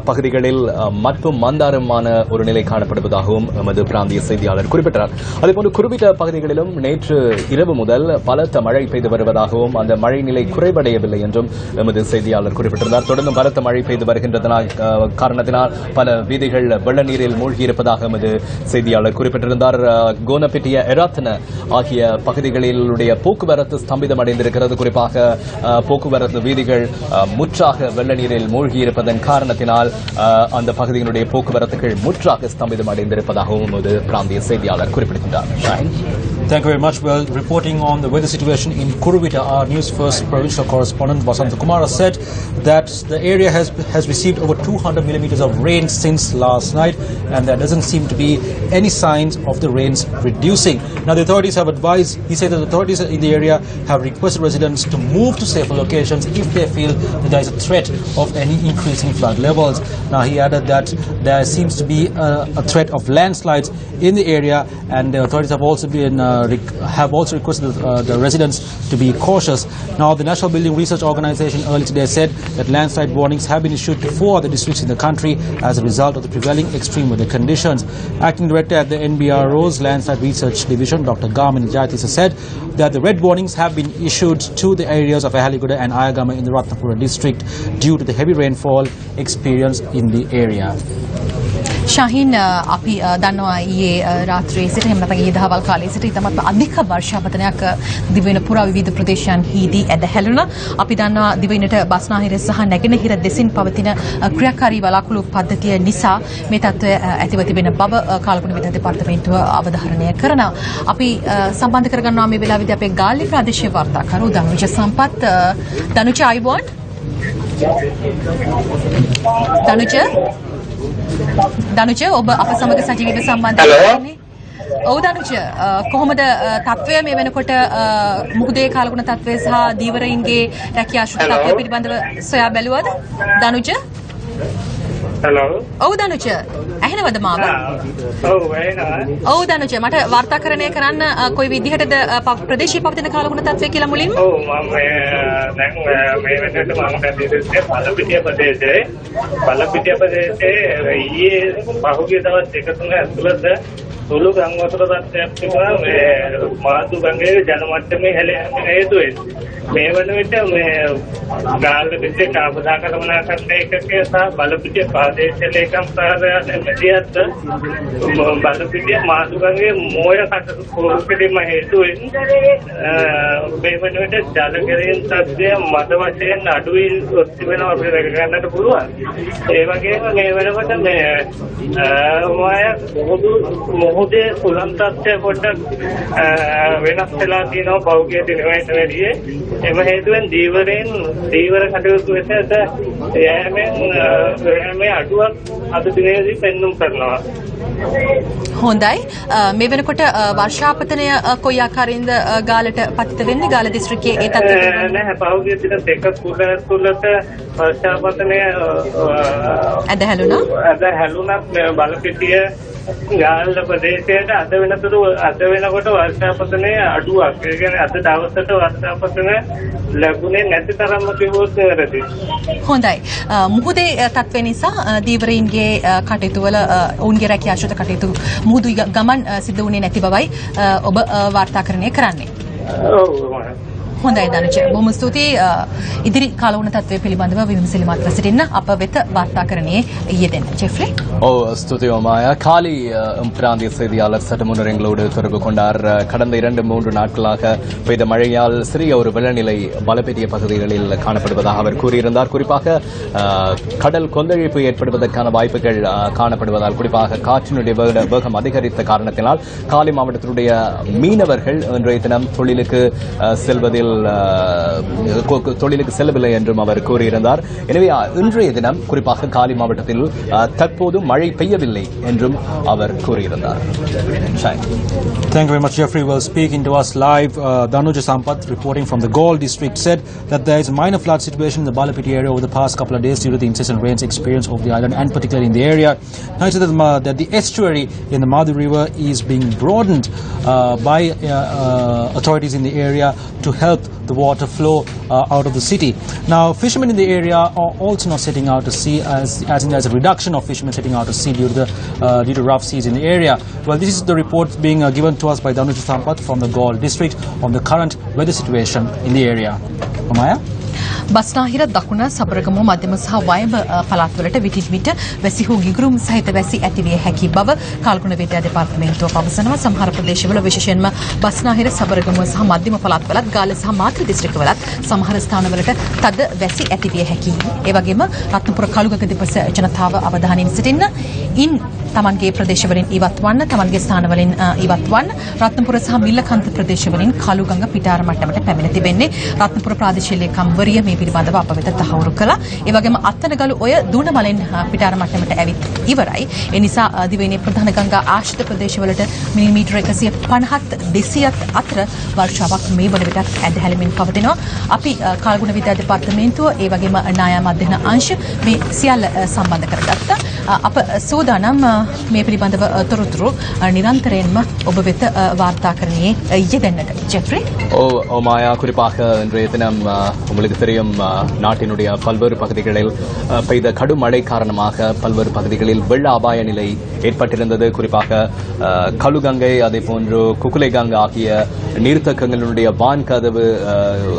பகுதிகளில் மற்றும் மந்தாரமான ஒரு நிலை காணப்படுவதாகவும் எமது பிராந்திய செய்தியாளர் குறிப்பிட்டார். அதேபோன்று குறிப்பிட்ட பகுதிகளிலும் நேற்று இரவு முதல் பலத்த மழை பெய்து வருவதாகவும் அந்த மழை நிலை குறைவடையவில்லை என்றும் எமது செய்தியாளர் குறிப்பிட்டிருந்தார். தொடர்ந்தும் பலத்த மழை பெய்து வருகின்றதனால் காரணத்தினால் பல வீதிகள் வெள்ள நீரில் மூழ்கியிருப்பதாக எமது செய்தியாளர் குறிப்பிட்டிருந்தார். கோனப்பிட்டிய எராத்தன ஆகிய பகுதிகளிலுடைய போக்குவரத்து ஸ்தம்பிதம் அடைந்திருக்கிறது. குறிப்பாக போக்குவரத்து வீதிகள் முற்றாக வெள்ள நீரில் மூழ்கியிருப்பதன் காரணத்தினால் அந்த பகுதியினுடைய போக்குவரத்துகள் முற்றாக ஸ்தம்பிதம் அடைந்திருப்பதாகவும் எமது பிராந்திய செய்தியாளர் குறிப்பிட்டிருந்தார். Thank you very much. Well, reporting on the weather situation in Kuruvita, our Newsfirst provincial correspondent Vasanta Kumara said that the area has received over 200 millimeters of rain since last night, and there doesn't seem to be any signs of the rains reducing. Now, the authorities have advised, he said that the authorities in the area have requested residents to move to safer locations if they feel that there is a threat of any increasing flood levels. Now, he added that there seems to be a threat of landslides in the area, and the authorities have also requested the residents to be cautious. Now, the National Building Research Organization earlier today said that landslide warnings have been issued to 4 other districts in the country as a result of the prevailing extreme weather conditions. Acting Director at the NBRO's Landslide Research Division, Dr. Garmin Jayatisa, said that the red warnings have been issued to the areas of Ahaligoda and Ayagama in the Ratnapura district due to the heavy rainfall experienced in the area. ශාහින් අපි දන්නවා ඊයේ රාත්‍රියේ සිට එහෙම නැත්නම් ඊයේ දහවල් කාලයේ සිට ඉතාමත් අධික වර්ෂාපතනයක් දිවයින පුරා විවිධ ප්‍රදේශයන්හිදී ඇදහැළුණා. අපි දන්නවා දිවයිනට බස්නාහිර සහ නැගෙනහිර දෙසින් පවතින ක්‍රියාකාරී වලාකුළු පද්ධතිය නිසා මේ තත්ත්වය ඇතිව තිබෙන බව කාලගුණ විද්‍යා දෙපාර්තමේන්තුව අවධාරණය කරනවා. අපි සම්බන්ධ කරගන්නවා මේ වෙලාවේදී අපේ ගාල්ලි ප්‍රාදේශීය වාර්තාකරු දනුජ සම්පත්. දනුජ අයිබෝන්. දනුජ ඔබ අප සමග සජීවීව සම්බන්ධ වෙන්නේ. ඔව් දනුජ කොහොමද තත්ත්වය මේ වෙනකොට මුහුදේ කාලගුණ තත්ත්වය සහ දීවරයින්ගේ රැකියා ශ්‍රී තත්ත්වය පිළිබඳව සොයා බැලුවද දනුජ? Hello. ඔව් දනුජ ඇහෙනවද මාව? ඔව් ඇහෙනවා. ඔව් දනුජ මට වාර්තාකරණය කරන්න කොයි විදිහටද ප්‍රදේශීය පවතින කාලගුණ තත්ත්වය කියලා මුලින්ම? ඔව් මම දැන් මේ වෙනකොට මම කැදෙන්නේ පළපිටිය ප්‍රදේශයේ ඊයේ පහුගිය දවස් 2-3 ඇතුළත සුළු ගම් වතුර තත්ත්වයක් තිබුණා මේ මාතු ගඟේ ජල මට්ටමේ හැලෙන හේතුවෙන්. මේ වන විට මේ ගාල්ලපිටිය ආපදා කළමනාකරණ ඒකකයේ සහ බලපිටිය ප්‍රාදේශීය ලේකම් කාර්යාලය මැදිහත් බලපිටිය මාතු ගඟේ මෝය කටයුතු හේතුවෙන් මේ වන විට ජල කෙරෙන තත්ත්වය මද වශයෙන් අඩු වෙනවා අපිට දැක ගන්නට පුළුවන්. ඒ වගේම මේ වෙනකොට මේ මොහොතේ සුළං තත්ත්වය පොඩ්ඩක් වෙනස් වෙලා තියෙනවා පෞද්ගලික දිනවලට වැඩිය. එම හේතුවෙන් දීවර කටයුතු වෙතට යෑමේ අඩුවක් අද දිනේදී පෙන්වුම් කරනවා. හොඳයි මේ වෙනකොට වර්ෂාපතනය කොයි ආකාරයෙන්ද ගාලට පතිත වෙන්නේ ගාල දිස්ත්‍රික්කයේ ඒ තත්ත්වය නැහැ පහුගිය දින දෙක තුනට වර්ෂාපතනය ඇදහැළුණා බලපිටිය ගාල්ල ප්‍රදේශයට අද වෙනකොට වර්ෂාපතනය අඩුවක්. ඒ කියන්නේ අද දවසට වර්ෂාපතන ලැබුණේ නැති තරම්ම කිව්වොත් වැරදි. හොඳයි. මුහුදේ තත්ත්වය නිසා දීවරීන්ගේ කටයුතු වල ඔවුන්ගේ රැකියා ආශ්‍රිත කටයුතු මුහුදු ගමන් සිදු වුණේ නැති බවයි ඔබ වාර්තාකරණය කරන්නේ. හොඳයි දනුජ බොහොම ස්තුතියි ඉදිරි කාලවුණ තත්ත්වය පිළිබඳව විමසිලිමත් සිටින්න අප වෙත වාර්තාකරණයේ යෙදෙන්න ஜெஃப்ரி ஸ்துதி மாயா காலி பிராந்திய செய்தியாளர் சட்டமுன்னர் எங்களோடு தொடர்பு கொண்டார். கடந்த 2-3 நாட்களாக பெய்த மழையால் சிறிய ஒரு வெள்ளநிலை பலப்பெரிய பகுதிகளில் காணப்படுவதாக அவர் கூறியிருந்தார். குறிப்பாக கடல் கொந்தளிப்பு ஏற்படுவதற்கான வாய்ப்புகள் காணப்படுவதால் குறிப்பாக காற்றினுடைய வேகம் அதிகரித்த காரணத்தினால் காலி மாவட்டத்தினுடைய மீனவர்கள் இன்றைய தினம் தொழிலுக்கு செல்லவில்லை என்றும் அவர் கூறியிருந்தார். எனவே இன்றைய தினம் குறிப்பாக காலி மாவட்டத்தில் தற்போது மழை பெய்யவில்லை என்றும் அவர் கூறியிருந்தார். Thank you very much, Jeffrey. Well, speaking to us live, Danuja Sampath, reporting from the Galle district, said that there is a minor flood situation in the Balapiti area over the past couple of days due to the incessant rains experienced over the island and particularly in the area. Now, he said that the estuary in the Madhu River is being broadened by authorities in the area to help the water flow out of the city. Now, fishermen in the area are also not setting out to sea, as in there's a reduction of fishermen setting out to sea due to rough seas in the area. Well, this is the report being given to us by Danuja Sampath from the Galle district on the current weather situation in the area. Amaya? බස්නාහිර දකුණ සබරගමුව මධ්‍යම සහ වයඹ පළාත්වලට විටින් විට වැසි හෝ ගිගුරුම් සහිත වැසි ඇතිවිය හැකි බව කාල්ගුණ විද්‍යා දෙපාර්තමේන්තුව පවසනවා. සමහර ප්‍රදේශවල විශේෂයෙන්ම බස්නාහිර සබරගමුව සහ මධ්‍යම පළාත්වලත් ගාල්ල සහ මාතෘ දිස්ත්‍රික්කවලත් සමහර ස්ථානවලට තද වැසි ඇතිවිය හැකි. ඒ වගේම රත්නපුර කළුගඟ දෙපස ජනතාව අවධානයෙන් සිටින්න. ඉන් තමන්ගේ ප්‍රදේශවලින් ඉවත් වන්න තමන්ගේ ස්ථානවලින් ඉවත් වන්න. රත්නපුර සහ මිල්ලකන්ත ප්‍රදේශවලින් කළුගඟ පිටාර මට්ටමට පැමිණ තිබෙන්නේ. රත්නපුර ප්‍රාදේශීය ලේකම්වරිය මේ පිළිබඳව අප වෙත තහවුරු කළා. ඒ වගේම අත්තනගලු ඔය දුණමලෙන් පිටාර මට්ටමට ඇවිත් ඉවරයි. ඒ නිසා දිවයිනේ ප්‍රධාන ගංගා ආශ්‍රිත ප්‍රදේශවලට මිලිමීටර 150ත් 200ත් අතර වර්ෂාවක් මේ වන විටත් ඇදහැලෙමින් පවතිනවා. අපි කාල්ගුණ විද්‍යා දෙපාර්තමේන්තුව ඒ වගේම නායම් අධ්‍යයන අංශ මේ සියල්ල සම්බන්ධ කරගත්තා. අප සෝදානම් මේ පිළිබඳව තොරතුරු නිරන්තරයෙන්ම ඔබ වෙත වාර්තාකරණයේ යෙදෙන්නට. ஜெஃப்ரி மாயா குறிப்பாக இன்றைய தினம் உங்களுக்கு தெரியும் நாட்டினுடைய பல்வேறு பகுதிகளில் பெய்த கடும் மழை காரணமாக பல்வேறு பகுதிகளில் வெள்ள அபாய நிலை ஏற்பட்டிருந்தது. குறிப்பாக கலுகங்கை அதே போன்று குக்குலேகங்கை ஆகிய நீர்த்தக்கங்களுடைய வான்கதவு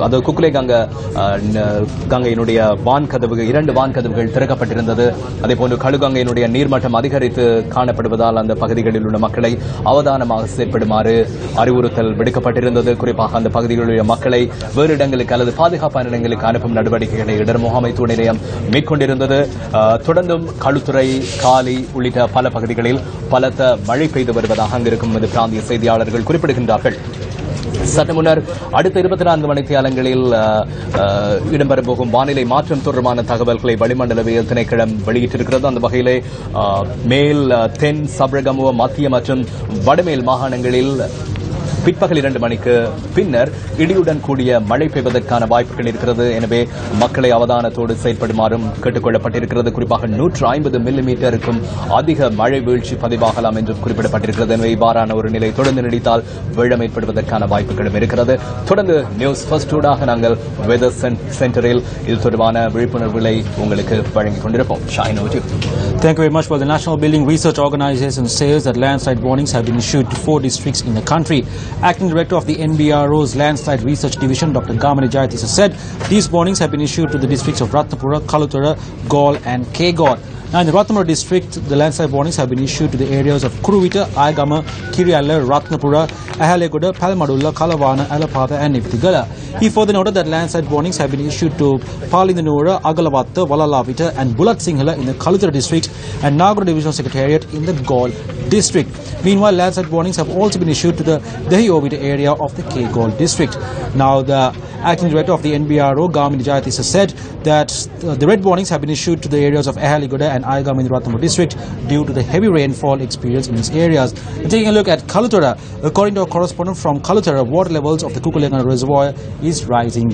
அதாவது குக்குலேகங்கையினுடைய வான்கதவு 2 வான்கதவுகள் திறக்கப்பட்டிருந்தது. அதே போன்று கலுகங்கையினுடைய நீர்மட்டம் அதிகரித்து காணப்படுவதால் அந்த பகுதிகளில் உள்ள மக்களை அவதானமாக செயற்படுமாறு அறிவுறுத்தல் விடுக்கப்பட்டிருந்தது. குறிப்பாக அந்த பகுதிகளுடைய மக்களை வேறு இடங்களுக்கு அல்லது பாதுகாப்பான இடங்களுக்கு அனுப்பும் நடவடிக்கைகளை இடர் முகாமைத்துவ நிலையம் மேற்கொண்டிருந்தது. தொடர்ந்தும் களுத்துறை காலி உள்ளிட்ட பல பகுதிகளில் பலத்த மழை பெய்து வருவதாக அங்கிருக்கும் பிராந்திய செய்தியாளர்கள் குறிப்பிடுகின்றார்கள். சற்று முன்னர் அடுத்த 24 மணித்தியாலங்களில் இடம்பெறப் போகும் வானிலை மாற்றம் தொடர்பான தகவல்களை வளிமண்டலவியல் திணைக்களம் வெளியிட்டிருக்கிறது. அந்த வகையிலே மேல் தென் சபரகமுவ மத்திய மற்றும் வடமேல் மாகாணங்களில் பிற்பகல் 2 மணிக்கு பின்னர் இடியுடன் கூடிய மழை பெய்வதற்கான வாய்ப்புகள் இருக்கிறது. எனவே மக்களை அவதானத்தோடு செயல்படுமாறும் கேட்டுக் கொள்ளப்பட்டிருக்கிறது. குறிப்பாக 150 மில்லிமீட்டருக்கும் அதிக மழை வீழ்ச்சி பதிவாகலாம் என்றும் குறிப்பிடப்பட்டிருக்கிறது. எனவே இவ்வாறான ஒரு நிலை தொடர்ந்து நீடித்தால் வெள்ளம் ஏற்படுவதற்கான வாய்ப்புகளும் இருக்கிறது. தொடர்ந்து நியூஸ் ஃபர்ஸ்ட் ஊடாக நாங்கள் வெதர் சென்டரில் இது தொடர்பான விழிப்புணர்வுகளை உங்களுக்கு வழங்கிக் கொண்டிருப்போம். Thank you very much. For the National Building Research Organization says that landslide warnings have been issued to 4 districts in the country. Acting Director of the NBRO's Landslide Research Division, Dr. Gamani Jayatisa, said these warnings have been issued to the districts of Ratnapura, Kalutara, Galle and Kegod. Now, in the Ratnapura district, the landslide warnings have been issued to the areas of Kuruvita, Aigama, Kiriyalla, Ratnapura, Ahalegoda, Palmadulla, Kalavana, Alapatha and Niptigala. He further noted that landslide warnings have been issued to Palindanura, Agalavatta, Valalavita and Bulat Sinhala in the Kalutara district and Nagara Divisional Secretariat in the Galle district. Meanwhile, landslide warnings have also been issued to the Lehiyovita area of the K-Gold district. Now, the acting director of the NBRO, Gamin Jayatisa, said that the red warnings have been issued to the areas of Ahaligoda and Ayagam in the Ratnapur district due to the heavy rainfall experienced in these areas. Taking a look at Kaluthara, according to a correspondent from Kaluthara, water levels of the Kukuleganga reservoir is rising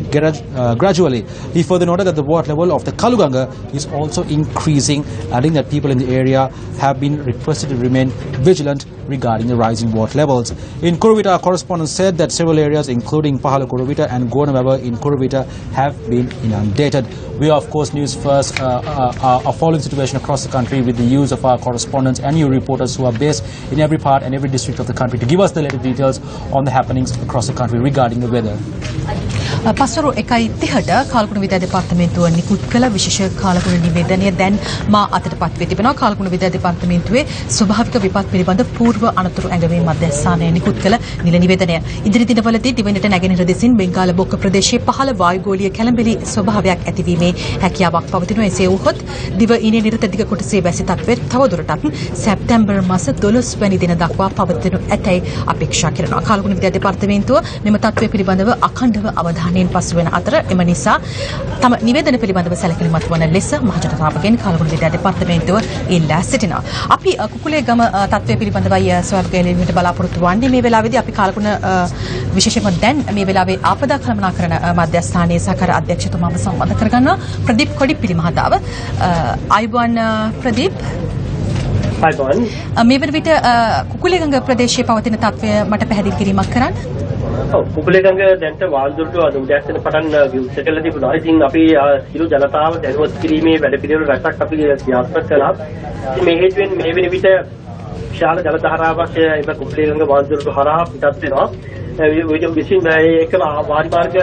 gradually. He further noted that the water level of the Kaluganga is also increasing, adding that people in the area have been requested to remain vigilant regarding the rising water levels. In Kuruvita, our correspondent said that several areas including Pahala Kuruvita and Gonamaba in Kuruvita have been inundated. We are, of course, News First, are following the situation across the country with the use of our correspondents and new reporters who are based in every part and every district of the country to give us the latest details on the happenings across the country regarding the weather. පස්වරු 1:30ට කාලකුණ විද්‍යා දෙපාර්තමේන්තුව නිකුත් කළ විශේෂ කාලකුණ නිවේදනය දැන් මා අතටපත් වී තිබෙනවා. කාලකුණ විද්‍යා දෙපාර්තමේන්තුවේ ස්වභාවික විපත් පිළිබඳ පූර්ව අනතුරු ඇඟවීම් මධ්‍යස්ථානයේ නිකුත් කළ නිල නිවේදනය. ඉදිරි දිනවලදී දිවයිනට නැගෙනහිර දෙසින් බෙන්ගාල බොක්ක ප්‍රදේශයේ පහළ වායුගෝලීය කැළඹිලි ස්වභාවයක් ඇතිවීමේ හැකියාවක් පවතිනවා. එසේ වුවහොත් දිවයිනේ නිරත දිග කොටසේ වැසි තත්ත්වය තවදුරටත් සැප්තැම්බර් මාස 12 වැනි දින දක්වා පවතිනු ඇතැයි අපේක්ෂා කරනවා. කාලකුණ විද්‍යා දෙපාර්තමේන්තුව මෙම තත්ත්වය පිළිබඳව අඛණ්ඩව අවධානයෙන් පසු වෙන අතර එම නිසා තම නිවේදන පිළිබඳව සැලකිලිමත් වන ලෙස මහජනතාවගෙන් කාලකුණ විද්‍යා දෙපාර්තමේන්තුව ඉල්ලා සිටිනවා. අපි කුකුලේගම තත්ත්වය පිළිබඳවයි සොයාගැනීමට බලාපොරොත්තු වන්නේ. මේ වෙලාවේදී අපි කාලකුණ විශේෂයෙන්ම දැන් මේ වෙලාවේ ආපදා කළමනාකරණ මධ්‍යස්ථානයේ සහකාර අධ්‍යක්ෂතුමාව සම්බන්ධ කරගන්නවා ප්‍රදීප් කොඩිප්පිලි මහතාව. අයිබෝන් ප්‍රදීප්. මේ වන විට කුකුලේගඟ ප්‍රදේශයේ පවතින තත්ත්වය මට පැහැදිලි කිරීමක් කරන්න. කුකුලේගඟ දැන්ට වාල්දුරට අද උදෑසන පටන් විවෘත කළ තිබුණා. ඉතින් අපි සියලු ජනතාව දැනුවත් කිරීමේ වැඩපිළිවෙළ රැසක් අපි ක්‍රියාත්මක කළා. ඉතින් මේ හේතුවෙන් මේ වෙන විට විශාල ජල ධාරාවක් එම කුකුලේගඟ වාල්දුරට හරහා පිටත් වෙනවා. විසින් ඒකම වාරිමාර්ග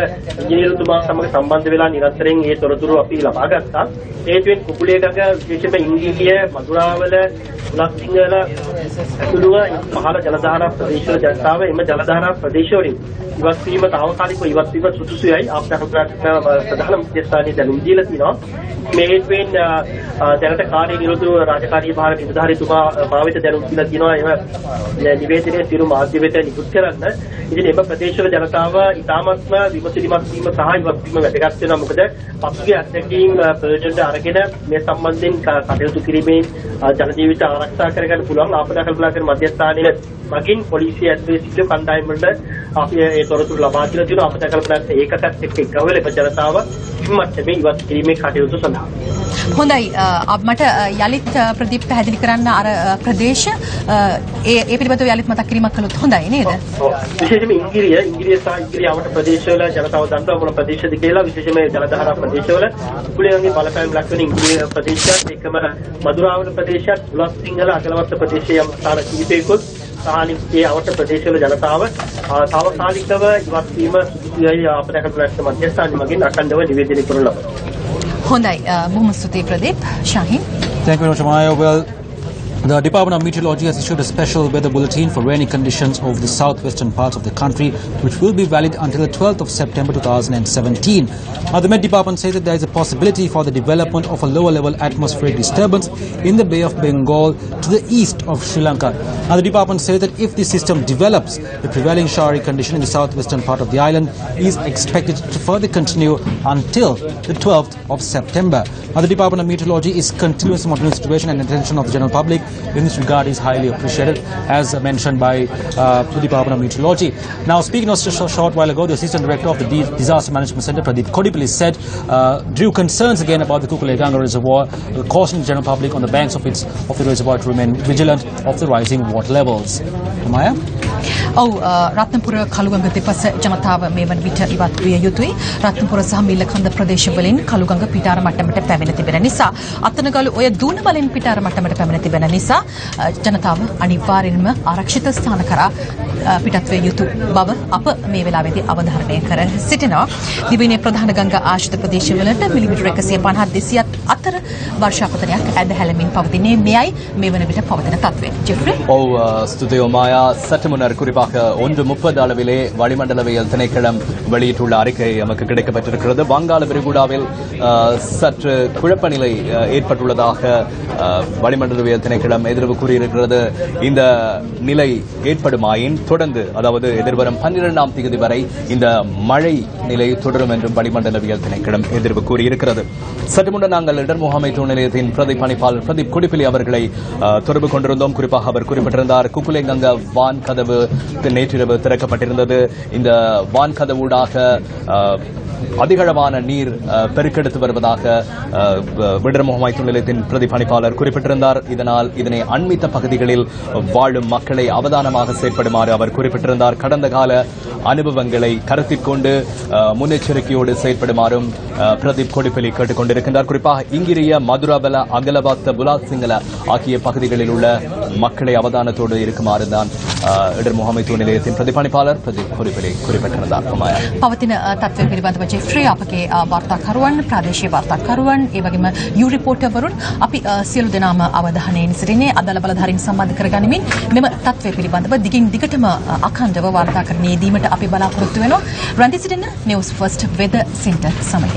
ඉංජිනේරුතුමා සමග සම්බන්ධ වෙලා නිරන්තරයෙන් ඒ තොරතුරු අපි ලබා ගත්තා. හේතුවෙන් කුකුලේගඟ විශේෂයෙන්ම ඉංග්‍රීසිය මදුරාවල උලස්සිංහල ඇතුළුව පහළ ජලධාරා ප්‍රදේශවල ජනතාව එම ජලධාරා ප්‍රදේශවලින් ඉවත් වීම තාවකාලිකව ඉවත් වීම සුදුසුයි. ප්‍රධාන මධ්‍යස්ථානයේ දැනුම් දීලා තිනවා. මේ හේතුවෙන් දැනට කාර්ය නිරතුරුව රාජකාරී භාර නිලධාරීතුමා භාවිත දැනුම් දීලා තිනවා. එම නිවේදනයේ සියලු මාධ්‍ය වෙත නිකුත් කරන්න. ඉතින් එම ප්‍රදේශවල ජනතාව ඉතාමත්ම විමසිලිමත් වීම සහ ඉවත් වීම වැදගත් වෙනවා. මොකද පසුගිය අත්දැකීම් ප්‍රයෝජනට අරගෙන මේ සම්බන්ධයෙන් කටයුතු කිරීමෙන් ජන ජීවිත ආරක්ෂා කරගන්න පුළුවන්. ආපදා කළමනාකරණ මධ්‍යස්ථානයේ මගින් පොලිසිය ඇතුළේ සිටින කණ්ඩායම් වලට අපි ඒ තොරතුරු ලබා දීලා තියෙනවා. ආපදා කළමනාකරණ ඒකකත් එක්ක එකවල ජනතාව මට්ටමේ ඉවත් කිරීමේ කටයුතු සඳහා. හොඳයි, මට යලිත් ප්‍රදීප් පැහැදිලි කරන්න අර ප්‍රදේශ ඒ පිළිබඳව යලිත් මතක් කිරීමක් කළොත් හොඳයි නේද? විශේෂයෙන්ම ඉංග්‍රීසිය සහ ඉංග්‍රීසියාවට ප්‍රදේශවල ජනතාව දන්නවා මොන ප්‍රදේශද කියලා. විශේෂයෙන්ම ජලධාරා ප්‍රදේශවල කුකුලේගඟේ බලපෑම් ලක්වන ඉංග්‍රීසි ප්‍රදේශයත් එක්කම මදුරාවල ප්‍රදේශයත් උලස්සිංහල අගලවත්ත ප්‍රදේශයේ යම් ස්ථාන කිහිපයකුත් සාහනිකයේ අවට ප්‍රදේශවල ජනතාව තාවකාලිකව ඉවත් වීම සුදුසුයි ආපදා කළමනාකරණ මධ්‍යස්ථානයේ මගින් අඛණ්ඩව නිවේදනය කරන ලබනවා. හොඳයි, බොහොම ස්තුතියි Pradeep. ශාහින්. Thank you very much, Maya. Well, the Department of Meteorology has issued a special weather bulletin for rainy conditions over the southwestern parts of the country, which will be valid until the 12th of September 2017. The Met Department says that there is a possibility for the development of a lower-level atmospheric disturbance in the Bay of Bengal to the east of Sri Lanka. The department says that if the system develops, the prevailing showery condition in the southwestern part of the island is expected to further continue until the 12th of September. The Department of Meteorology is continuously monitoring the situation, and attention of the general public in this regard is highly appreciated, as mentioned by the Department of Meteorology. Now, speaking just a short while ago, the Assistant Director of the Disaster Management Centre, Pradeep Kodipilli, said drew concerns again about the Kukuleganga Reservoir, cautioning the general public on the banks of the reservoir to remain vigilant of the rising water levels. Maya? Ratnapura Kaluganga දෙපස ජනතාව මේ වන විට ඉවත් විය යුතුයි. රත්නපුර සහ මිල්ලකන්ද ප්‍රදේශවලින් කළුගඟ පිටාර මට්ටමට පැමිණ තිබෙන නිසා අතනගලු ඔය දුන වලින් පිටාර මට්ටමට පැමිණ තිබෙන නිසා ජනතාව අනිවාර්යෙන්ම ආරක්ෂිත ස්ථාන කරා පිටත් විය යුතු බව අප මේ වෙලාවේදී අවධාරණය කර සිටිනවා. දිවයිනේ ප්‍රධාන ගංගා ආශ්‍රිත ප්‍රදේශවලට මිලිමීටර 150 200ත් අතර වර්ෂාපතනයක් ඇදහැළමින් පවතින්නේ මෙයයි මේ වන විට පවතින තත්ත්වය. ජෙෆ්රි. ஸ்துதியோ மாயா சற்று முன்னர் குறிப்பாக 1:30 அளவிலே வளிமண்டலவியல் திணைக்களம் வெளியிட்டுள்ள அறிக்கை நமக்கு கிடைக்கப்பட்டிருக்கிறது. வங்காள விரிகுடாவில் சற்று குழப்ப நிலை ஏற்பட்டுள்ளதாக வளிமண்டலவியல் திணைக்களம் எதிர்வு கூறியிருக்கிறது. இந்த நிலை ஏற்படுமாயின் தொடர்ந்து அதாவது எதிர்வரும் 12ஆம் தேதி வரை இந்த மழை நிலை தொடரும் என்றும் வளிமண்டலவியல் திணைக்களம் எதிர்வு கூறியிருக்கிறது. சற்று முன்னர் நாங்கள் இடர் முகாமைத்துவ நிலையத்தின் பிரதிபலிப்பாளர் பிரதீப் கொடிப்பிலி அவர்களை தொடர்பு கொண்டிருந்தோம். குறிப்பாக அவர் குறிப்பிட்டிருந்தார் குக்குலேகங்கா வான் கதவு நேற்றிரவு திறக்கப்பட்டிருந்தது. இந்த வான் கதவூடாக அதிகளவான நீர் பெருக்கெடுத்து வருவதாக விடர் முகாமைத்துவ நிலையத்தின் பிரதிபலிப்பாளர் குறிப்பிட்டிருந்தார். இதனை அண்மித்த பகுதிகளில் வாழும் மக்களை அவதானமாக செயற்படுமாறு அவர் குறிப்பிட்டிருந்தார். கடந்த கால அனுபவங்களை கருத்தில் கொண்டு முன்னெச்சரிக்கையோடு செயற்படுமாறும் பிரதீப் கொடிப்பிலி கேட்டுக் கொண்டிருக்கின்றார். குறிப்பாக இங்கிரிய மதுராபல அகலபாத்த புலாத் சிங்கள ஆகிய பகுதிகளில் உள்ள மக்களை அவதானத்தோடு இருக்குமாறு தான் இடர் முகாமைத்துவ நிலையத்தின் பிரதிபலிப்பாளர் பிரதீப் கொடிப்பிலி குறிப்பிட்டிருந்தார். පවතින තත්ත්වය පිළිබඳව ජෙෆ්‍රි අපගේ වාර්තාකරුවන් ප්‍රාදේශීය වාර්තාකරුවන් ඒ වගේම යු රිපෝටර්වරුන් අපි සියලු දෙනාම අවධානයෙන් සිටින්නේ අදාළ බලධාරීන් සම්බන්ධ කරගනිමින් මෙම තත්ත්වය පිළිබඳව දිගින් දිගටම අඛණ්ඩව වාර්තාකරණය දීමට අපි බලාපොරොත්තු වෙනවා. රැඳී සිටින්න නිවුස් ෆර්ස්ට් වෙදර් සෙන්ටර් සමග.